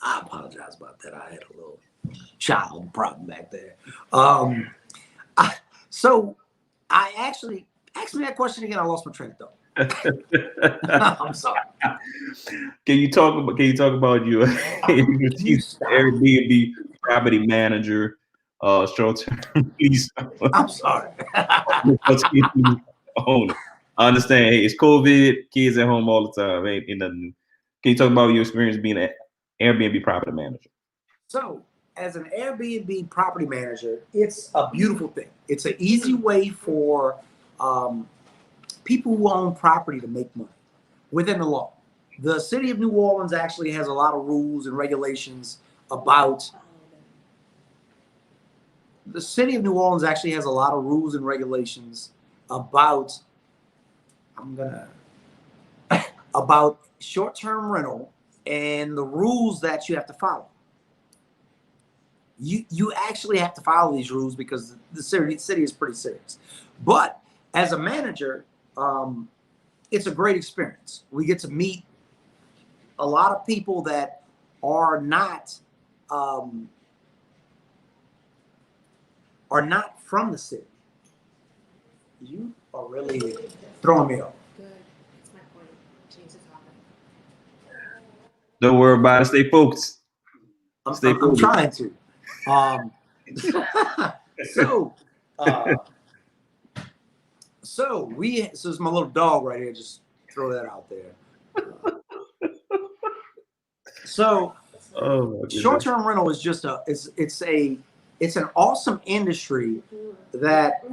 I apologize about that. I had a little child problem back there. So I actually, ask me that question again. I lost my train of thought. I'm sorry. Can you talk about your Airbnb property manager, short term? Please. I'm sorry. Owner. I understand. Hey, it's COVID. Kids at home all the time. Ain't nothing new. Can you talk about your experience being an Airbnb property manager? So, as an Airbnb property manager, it's a beautiful thing. It's an easy way for people who own property to make money within the law. The city of New Orleans actually has a lot of rules and regulations about. The city of New Orleans actually has a lot of rules and regulations about. About short-term rental and the rules that you have to follow. You actually have to follow these rules because the city is pretty serious. But as a manager, it's a great experience. We get to meet a lot of people that are not from the city. You are really throwing me off. Good. That's my point. Change the topic. Don't worry about it. Stay focused. I'm trying to. So it's my little dog right here. Just throw that out there. So short-term rental is just it's an awesome industry that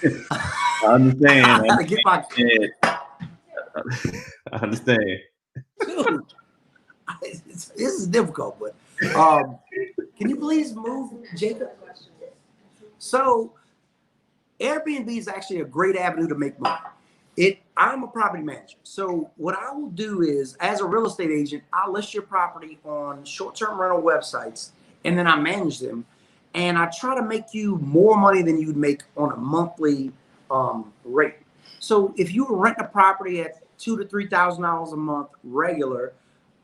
I understand. I gotta get my I understand. Dude, this is difficult, but can you please move, Jacob? So Airbnb is actually a great avenue to make money. I'm a property manager. So what I will do is, as a real estate agent, I'll list your property on short-term rental websites, and then I manage them. And I try to make you more money than you'd make on a monthly rate. So if you were renting a property at $2,000 to $3,000 a month regular,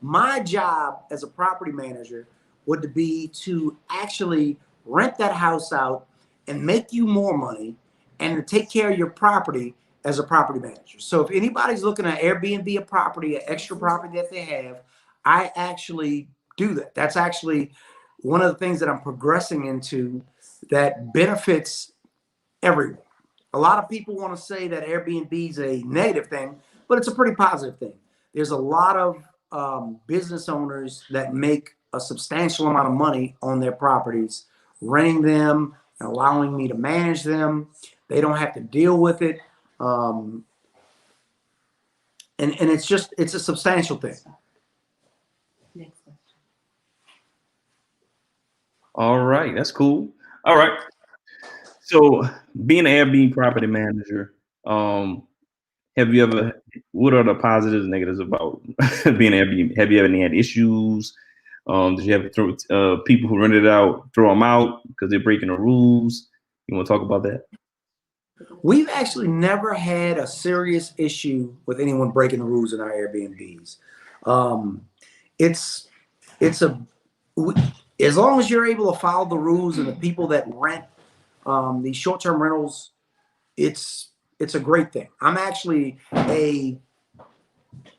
my job as a property manager would be to actually rent that house out and make you more money and to take care of your property as a property manager. So if anybody's looking at Airbnb a property, an extra property that they have, I actually do that. That's actually one of the things that I'm progressing into that benefits everyone. A lot of people want to say that Airbnb is a negative thing, but it's a pretty positive thing. There's a lot of business owners that make a substantial amount of money on their properties, renting them and allowing me to manage them. They don't have to deal with it. And it's a substantial thing. Next question. All right, that's cool. All right. So being an Airbnb property manager, what are the positives and negatives about being Airbnb? Have you ever had issues? Did you ever throw people who rented it out, throw them out because they're breaking the rules? You want to talk about that? We've actually never had a serious issue with anyone breaking the rules in our Airbnbs. As long as you're able to follow the rules and the people that rent these short-term rentals, it's a great thing. I'm actually a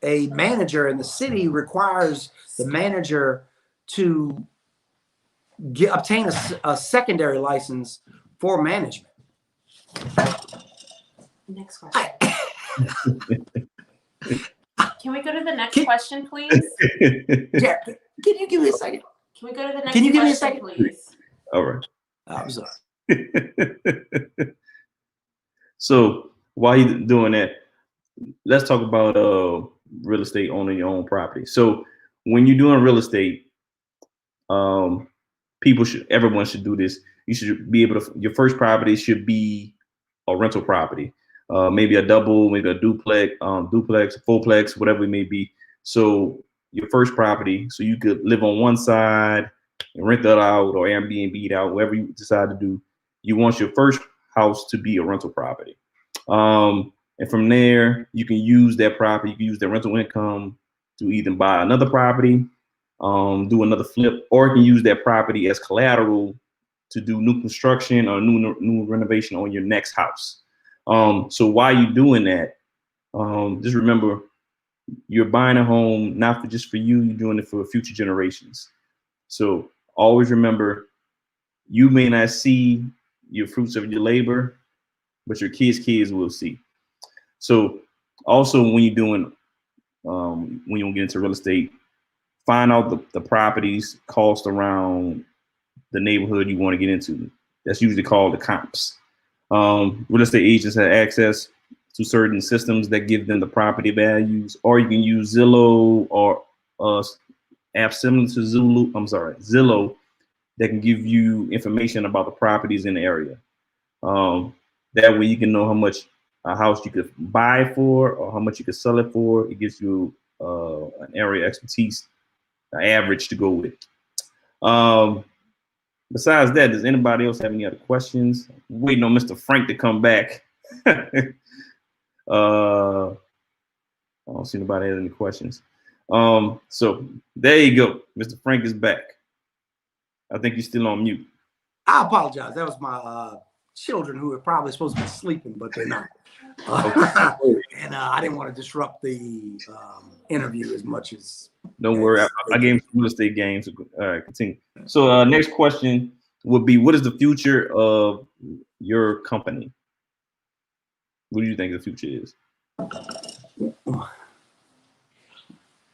manager, and the city requires the manager to obtain a secondary license for management. Next question. Can we go to the next Can- question, please? Jack, can you give me a second? Can we go to the next Can you give me a question, second? please? All right. I'm sorry. So while you're doing that, let's talk about real estate, owning your own property. So when you're doing real estate, everyone should do this. You should be able to, your first property should be a rental property, maybe a double, maybe a duplex, fourplex, whatever it may be. So your first property, so you could live on one side and rent that out or Airbnb it out, whatever you decide to do. You want your first house to be a rental property. And from there, you can use that property, you can use the rental income to either buy another property, do another flip, or you can use that property as collateral to do new construction or new renovation on your next house. So while you're doing that, just remember you're buying a home not just for you, you're doing it for future generations. So always remember, you may not see your fruits of your labor, but your kids will see. So also when you're doing, when you get into real estate, find out the properties cost around the neighborhood you want to get into. That's usually called the comps. Real estate agents have access to certain systems that give them the property values, or you can use Zillow or apps similar to Zillow that can give you information about the properties in the area. That way you can know how much a house you could buy for or how much you could sell it for. It gives you an area expertise, an average to go with. Besides that, does anybody else have any other questions? I'm waiting on Mr. Frank to come back. I don't see nobody has any questions. So there you go. Mr. Frank is back. I think you're still on mute. I apologize. That was my children who are probably supposed to be sleeping, but they're not. And I didn't want to disrupt the interview as much as. Don't worry. I gave him some real estate games. All right, continue. So next question would be, what is the future of your company? What do you think the future is?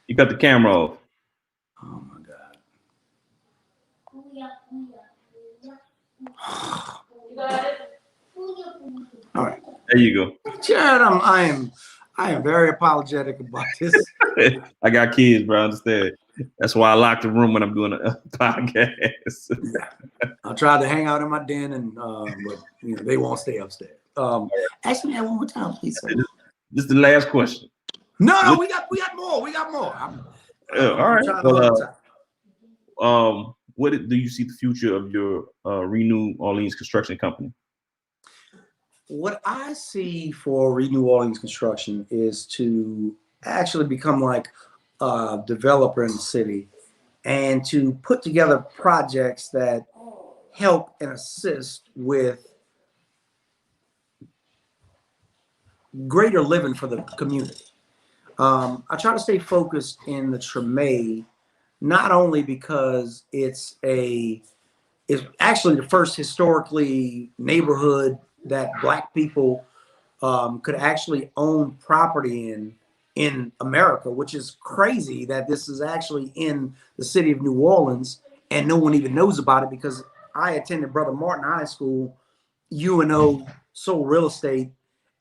You got the camera off. Oh my God. All right. There you go. Jared, I am very apologetic about this. I got kids, bro. I understand. That's why I lock the room when I'm doing a podcast. I tried to hang out in my den, and but they won't stay upstairs. Ask me that one more time, please, sir. This is the last question. No, we got more. We got more. All right. Well, what do you see the future of your Renew Orleans construction company? What I see for Renew Orleans Construction is to actually become like a developer in the city and to put together projects that help and assist with greater living for the community. I try to stay focused in the Treme, not only because it's actually the first historically neighborhood that Black people could actually own property in America, which is crazy that this is actually in the city of New Orleans and no one even knows about it, because I attended Brother Martin High School, UNO, sold real estate,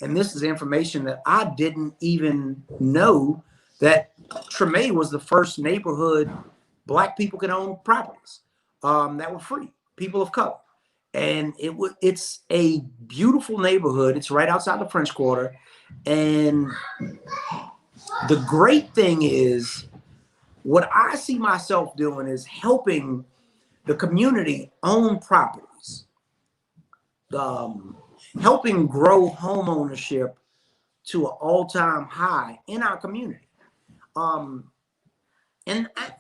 and this is information that I didn't even know, that Treme was the first neighborhood Black people could own properties that were free, people of color. And it's a beautiful neighborhood. It's right outside the French Quarter. And the great thing is, what I see myself doing is helping the community own properties, helping grow home ownership to an all-time high in our community.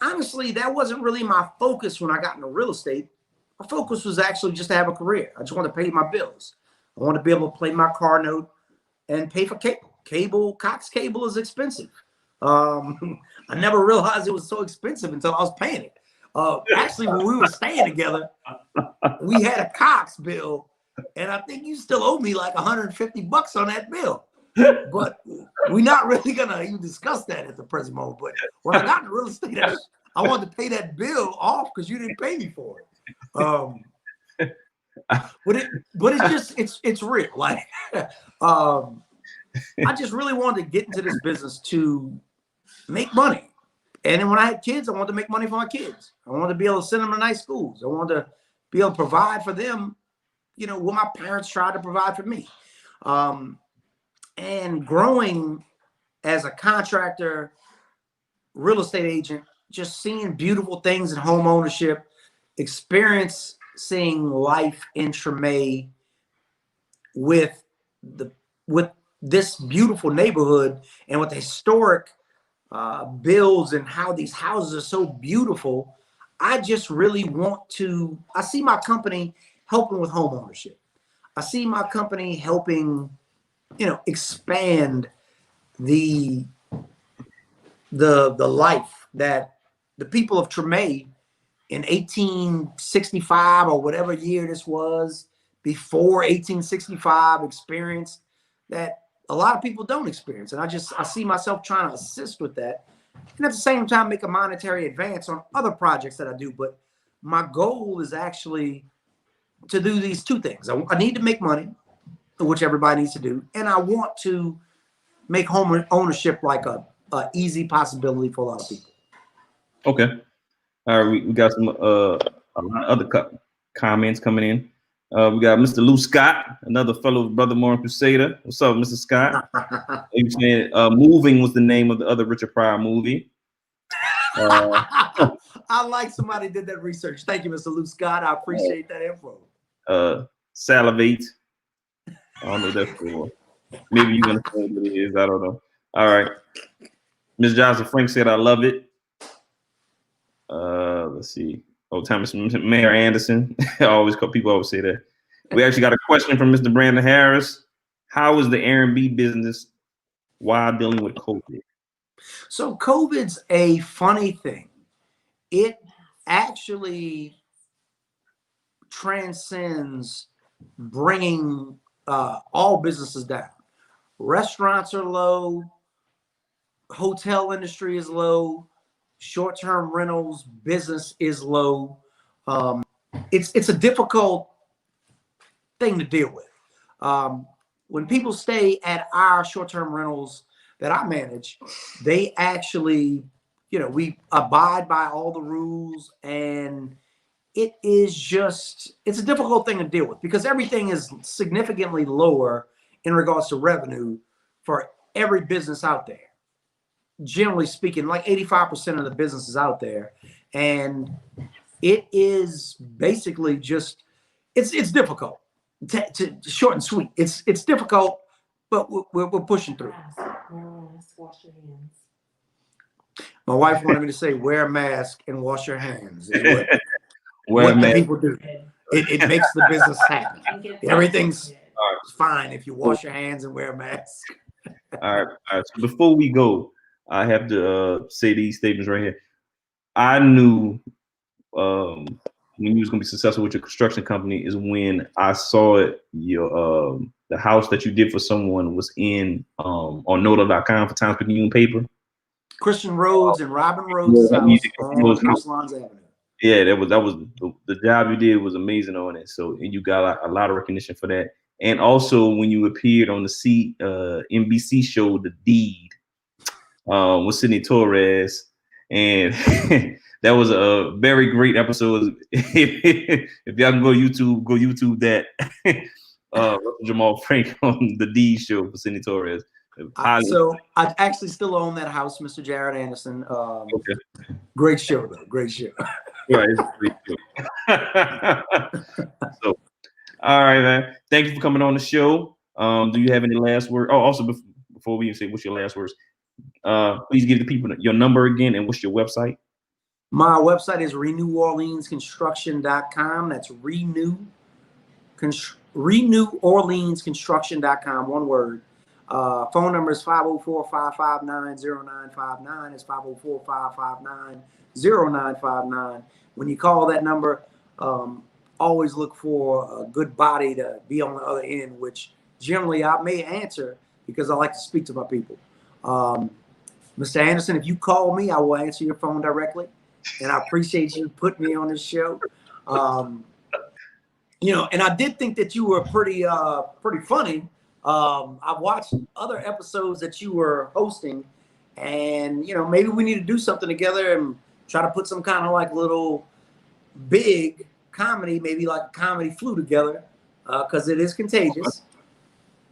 Honestly, that wasn't really my focus when I got into real estate. My focus was actually just to have a career. I just want to pay my bills. I want to be able to pay my car note and pay for cable. Cox cable is expensive. I never realized it was so expensive until I was paying it. Actually, when we were staying together, we had a Cox bill and I think you still owe me like $150 on that bill. But we're not really gonna even discuss that at the present moment. But when I got into real estate, I wanted to pay that bill off because you didn't pay me for it. But it's just it's real. Like I just really wanted to get into this business to make money. And then when I had kids, I wanted to make money for my kids. I wanted to be able to send them to nice schools. I wanted to be able to provide for them, you know, what my parents tried to provide for me. And growing as a contractor, real estate agent, just seeing beautiful things in home ownership, experiencing life in Treme with this beautiful neighborhood and with the historic builds and how these houses are so beautiful. I just really want to, I see my company helping with home ownership. I see my company helping, you know, expand the life that the people of Treme in 1865 or whatever year this was, before 1865, experienced that a lot of people don't experience. And I see myself trying to assist with that. And at the same time, make a monetary advance on other projects that I do. But my goal is actually to do these two things. I need to make money, which everybody needs to do. And I want to make home ownership like a easy possibility for a lot of people. Okay. All right. We got some a lot of other comments coming in. We got Mr. Lou Scott, another fellow brother Mormon Crusader. What's up, Mr. Scott? He was saying Moving was the name of the other Richard Pryor movie. I like somebody did that research. Thank you, Mr. Lou Scott. I appreciate that info. Salivate. I don't know what that's for. Maybe you're gonna say what it is. I don't know. All right. Ms. Johnson Frank said, I love it. Let's see. Oh, Thomas Mayor Anderson. People always say that. We actually got a question from Mr. Brandon Harris. How is the R&B business while dealing with COVID? So COVID's a funny thing. It actually transcends bringing all businesses down. Restaurants are low. Hotel industry is low. Short-term rentals business is low. It's a difficult thing to deal with. When people stay at our short-term rentals that I manage, they actually, you know, we abide by all the rules, and it is just, it's a difficult thing to deal with because everything is significantly lower in regards to revenue for every business out there. Generally speaking, like 85% of the businesses out there. And it is basically just, it's difficult to short and sweet. It's difficult, but we're pushing through. Wash your hands. My wife wanted me to say, wear a mask and wash your hands. Is What the people do. It makes the business happen. Everything's fine if you wash your hands and wear a mask. All right. So before we go, I have to say these statements right here. I knew when you was gonna be successful with your construction company is when I saw it. Your the house that you did for someone was in on Noto.com for Times Picayune paper. Christian Rhodes and Robin Rhodes' house on Salons Avenue. Yeah, that was the job you did was amazing on it. So and you got a lot of recognition for that. And also when you appeared on the NBC show The Deed with Sidney Torres, and that was a very great episode. If y'all can go YouTube that Jamal Frank on The Deed show for Sidney Torres. So I actually still own that house, Mr. Jared Anderson. Okay. Great show, though. Great show. Right, it's a great show. So, all right, man. Thank you for coming on the show. Do you have any last words? Oh, also before we even say what's your last words, please give the people your number again and what's your website? My website is reneworleansconstruction.com. That's reneworleansconstruction.com. One word. Phone number is 504-559-0959. It's 504-559-0959. When you call that number, always look for a good body to be on the other end, which generally I may answer because I like to speak to my people. Mr. Anderson, if you call me, I will answer your phone directly, and I appreciate you putting me on this show. You know, and I did think that you were pretty funny. I watched other episodes that you were hosting, and you know, maybe we need to do something together and try to put some kind of like little big comedy, maybe like a comedy flu together, because it is contagious.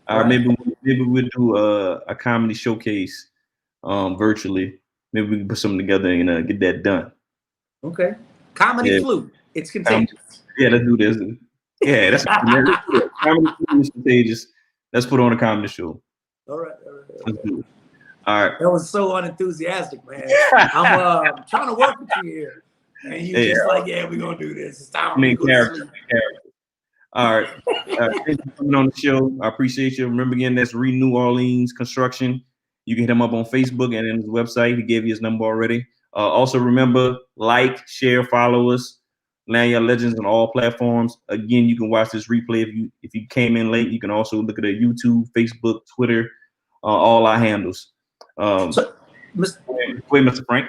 Right. Maybe we'll do a comedy showcase virtually. Maybe we can put something together and get that done. Okay, comedy flu. It's contagious. Yeah, let's do this. Yeah, that's comedy flu is contagious. Let's put on a comedy show. All right. All right. That was so unenthusiastic, man. I'm trying to work with you here, and you just like, yeah, we're gonna do this. It's time. Character. All right. Thanks for coming on the show. I appreciate you. Remember again, that's New Orleans Construction. You can hit him up on Facebook and on his website. He gave you his number already. Also remember, like, share, follow us. Lagniappe Legends on all platforms. Again, you can watch this replay if you came in late. You can also look at it YouTube, Facebook, Twitter, all our handles. Wait, Mr. Frank.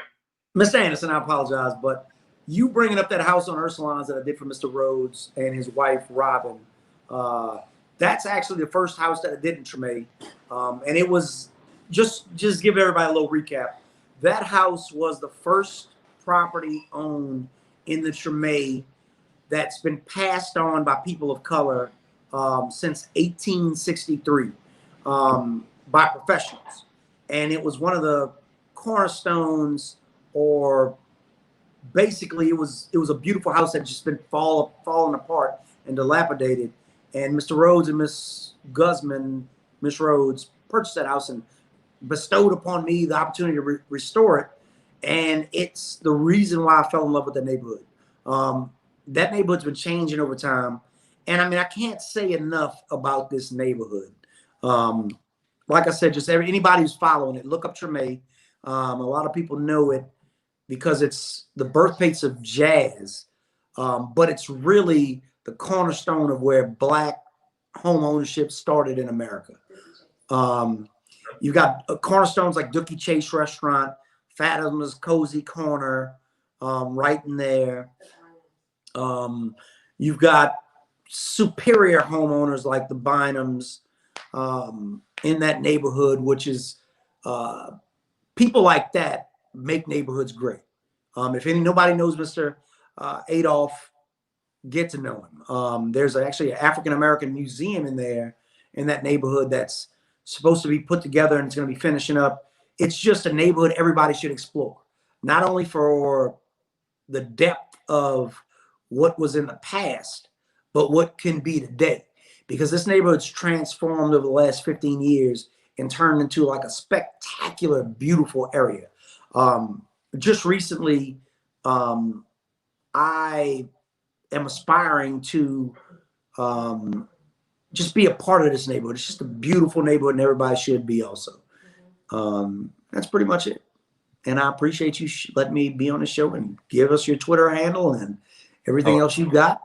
Mr. Anderson, I apologize, but you bringing up that house on Ursulines that I did for Mr. Rhodes and his wife, Robin, that's actually the first house that I did in Treme. And it was, just give everybody a little recap. That house was the first property owned in the Treme that's been passed on by people of color since 1863 by professionals. And it was one of the cornerstones, or basically it was a beautiful house that just been falling apart and dilapidated. And Mr. Rhodes and Miss Guzman, Miss Rhodes, purchased that house and bestowed upon me the opportunity to restore it. And it's the reason why I fell in love with the neighborhood. That neighborhood's been changing over time. And I mean, I can't say enough about this neighborhood. Like I said, just anybody who's following it, look up Treme. A lot of people know it because it's the birthplace of jazz, but it's really the cornerstone of where Black home ownership started in America. You've got cornerstones like Dookie Chase Restaurant, Fatim's Cozy Corner, right in there. You've got superior homeowners like the Bynums in that neighborhood, which is people like that make neighborhoods great. If nobody knows Mr. Adolph, get to know him. There's actually an African-American museum in that neighborhood that's supposed to be put together and it's going to be finishing up. It's just a neighborhood everybody should explore, not only for the depth of what was in the past, but what can be today. Because this neighborhood's transformed over the last 15 years and turned into like a spectacular, beautiful area. Just recently, I am aspiring to just be a part of this neighborhood. It's just a beautiful neighborhood and everybody should be also. That's pretty much it. And I appreciate you letting me be on the show and give us your Twitter handle and everything else you got.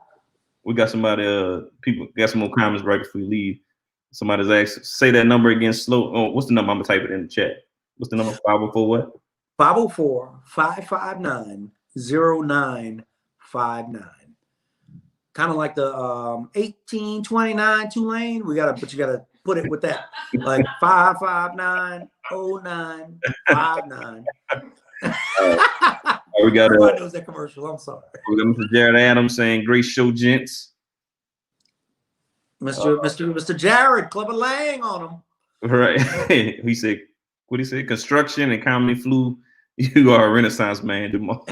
We got somebody, people got some more comments right before we leave. Somebody's asked, say that number again slow. Oh, what's the number? I'm gonna type it in the chat. What's the number? 504 what? 504-559-0959. Kind of like the 1829 Tulane. You gotta put it with that. Like 559-0959. We got everybody knows that commercial. I'm sorry. We got Mr. Jared Adams saying, "Great show, gents." Mr. Jared, Clubber Lang on him. Right. He said, "What he said? Construction and comedy flu. You are a Renaissance man, Jamal."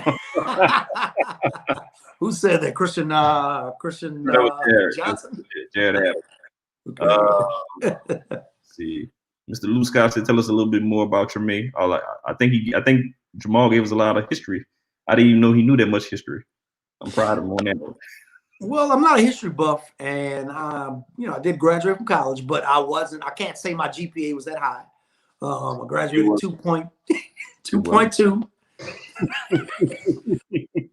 Who said that? Christian Johnson. Jared Adams. Let's see. Mr. Lou Scott said, "Tell us a little bit more about Treme." I think Jamal gave us a lot of history. I didn't even know he knew that much history. I'm proud of him on that. Well, I'm not a history buff, and I did graduate from college, but I can't say my GPA was that high. I graduated 2.2.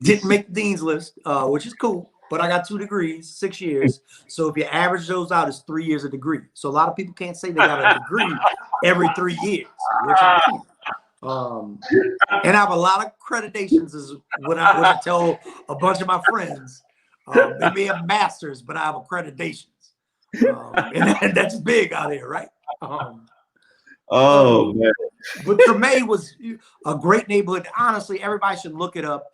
Didn't make the dean's list, which is cool. but I got 2 degrees, 6 years. So if you average those out, it's 3 years a degree. So a lot of people can't say they got a degree every 3 years, which I do. And I have a lot of accreditations, is what I tell a bunch of my friends. They may have masters, but I have accreditations. And that's big out here, right? Man. But Treme was a great neighborhood. Honestly, everybody should look it up.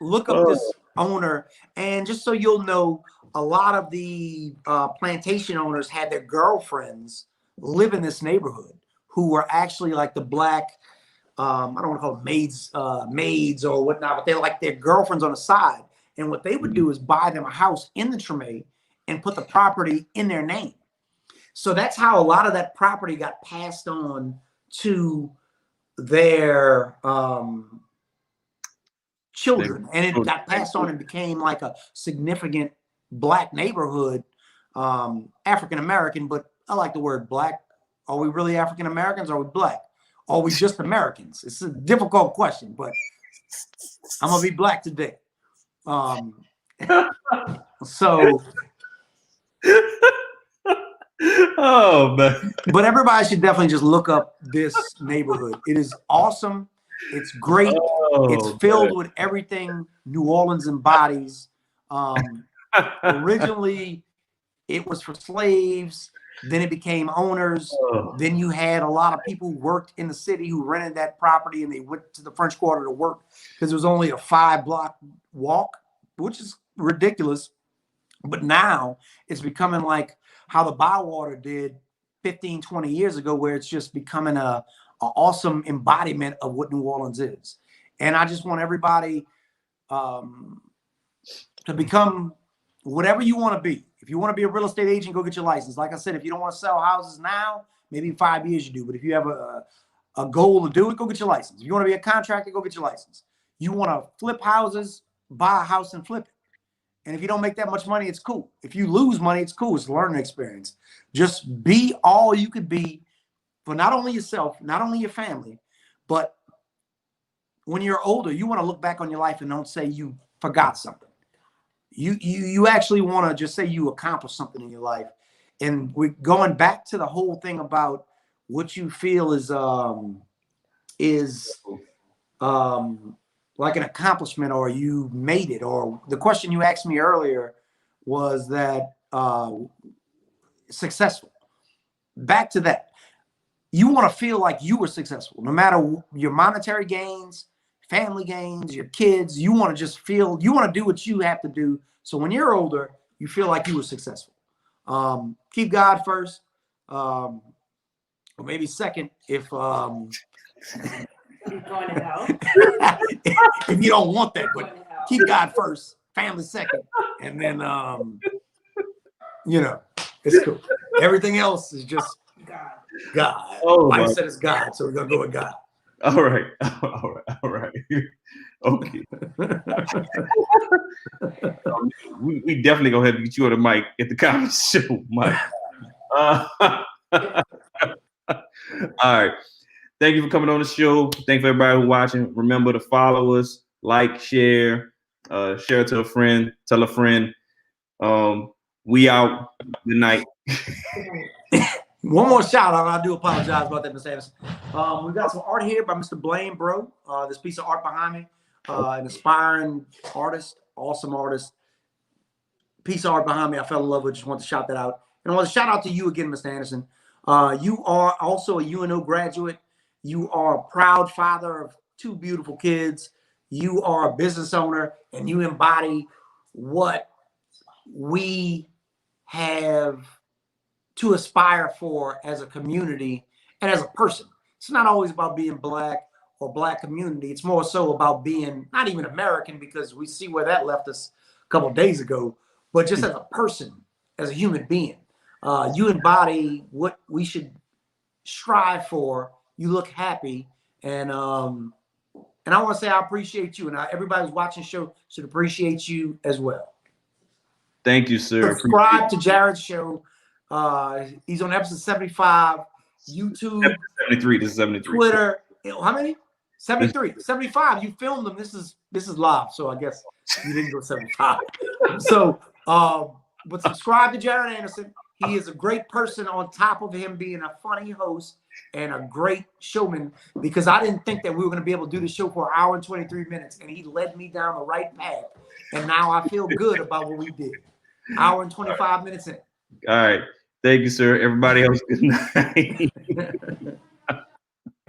Look up this owner, and just so you'll know, a lot of the plantation owners had their girlfriends live in this neighborhood who were actually like the black, I don't want to call them maids or whatnot, but they're like their girlfriends on the side. And what they would do is buy them a house in the Treme and put the property in their name. So that's how a lot of that property got passed on to their children, and it got passed on and became like a significant black neighborhood, African American. But I like the word black. Are we really African Americans? Or are we black? Or are we just Americans? It's a difficult question, but I'm gonna be black today. So. Oh man! But everybody should definitely just look up this neighborhood. It is awesome. It's great. It's filled with everything New Orleans embodies. Originally, it was for slaves. Then it became owners. Then you had a lot of people who worked in the city who rented that property, and they went to the French Quarter to work because it was only a 5-block walk, which is ridiculous. But now it's becoming like how the Bywater did 15, 20 years ago, where it's just becoming a awesome embodiment of what New Orleans is. And I just want everybody to become whatever you want to be. If you want to be a real estate agent, go get your license. Like I said, if you don't want to sell houses now, maybe in 5 years you do. But if you have a goal to do it, go get your license. If you want to be a contractor, go get your license. You want to flip houses, buy a house and flip it. And if you don't make that much money, it's cool. If you lose money, it's cool. It's a learning experience. Just be all you could be for not only yourself, not only your family, but when you're older, you want to look back on your life and don't say you forgot something. You actually want to just say you accomplished something in your life. And we're going back to the whole thing about what you feel is like an accomplishment, or you made it. Or the question you asked me earlier was that successful. Back to that. You want to feel like you were successful, no matter your monetary gains, family gains, your kids. You want to just feel, you want to do what you have to do. So when you're older, you feel like you were successful. Keep God first, or maybe second if You're going to hell. if you don't want that, but keep God first, family second, and then it's cool. Everything else is just God. Life said it's God, so we're gonna go with God. All right. Okay. we definitely gonna have to get you on the mic at the comedy show, Mike. All right. Thank you for coming on the show. Thank you for everybody who's watching. Remember to follow us, like, share it to a friend, tell a friend. We out. Good night. One more shout out. I do apologize about that, Mr. Anderson. We got some art here by Mr. Blaine, bro. This piece of art behind me, an aspiring artist, awesome artist. Piece of art behind me. I fell in love with. Just want to shout that out. And I want to shout out to you again, Mr. Anderson. You are also a UNO graduate. You are a proud father of 2 beautiful kids. You are a business owner, and you embody what we have to aspire for as a community and as a person. It's not always about being black or black community. It's more so about being not even American, because we see where that left us a couple of days ago, but just as a person, as a human being. You embody what we should strive for. You look happy, and I want to say I appreciate you, and everybody who's watching the show should appreciate you as well. Thank you, sir. Subscribe to Jared's show. He's on episode 75, YouTube, episode 73. This is 73. Twitter. How many? 73, 75. You filmed them. This is This is live, so I guess you didn't go 75. So, but subscribe to Jared Anderson. He is a great person on top of him being a funny host and a great showman, because I didn't think that we were going to be able to do the show for an hour and 23 minutes, and he led me down the right path. And now I feel good about what we did. Hour and 25 minutes in. All right. Thank you, sir. Everybody else, good night.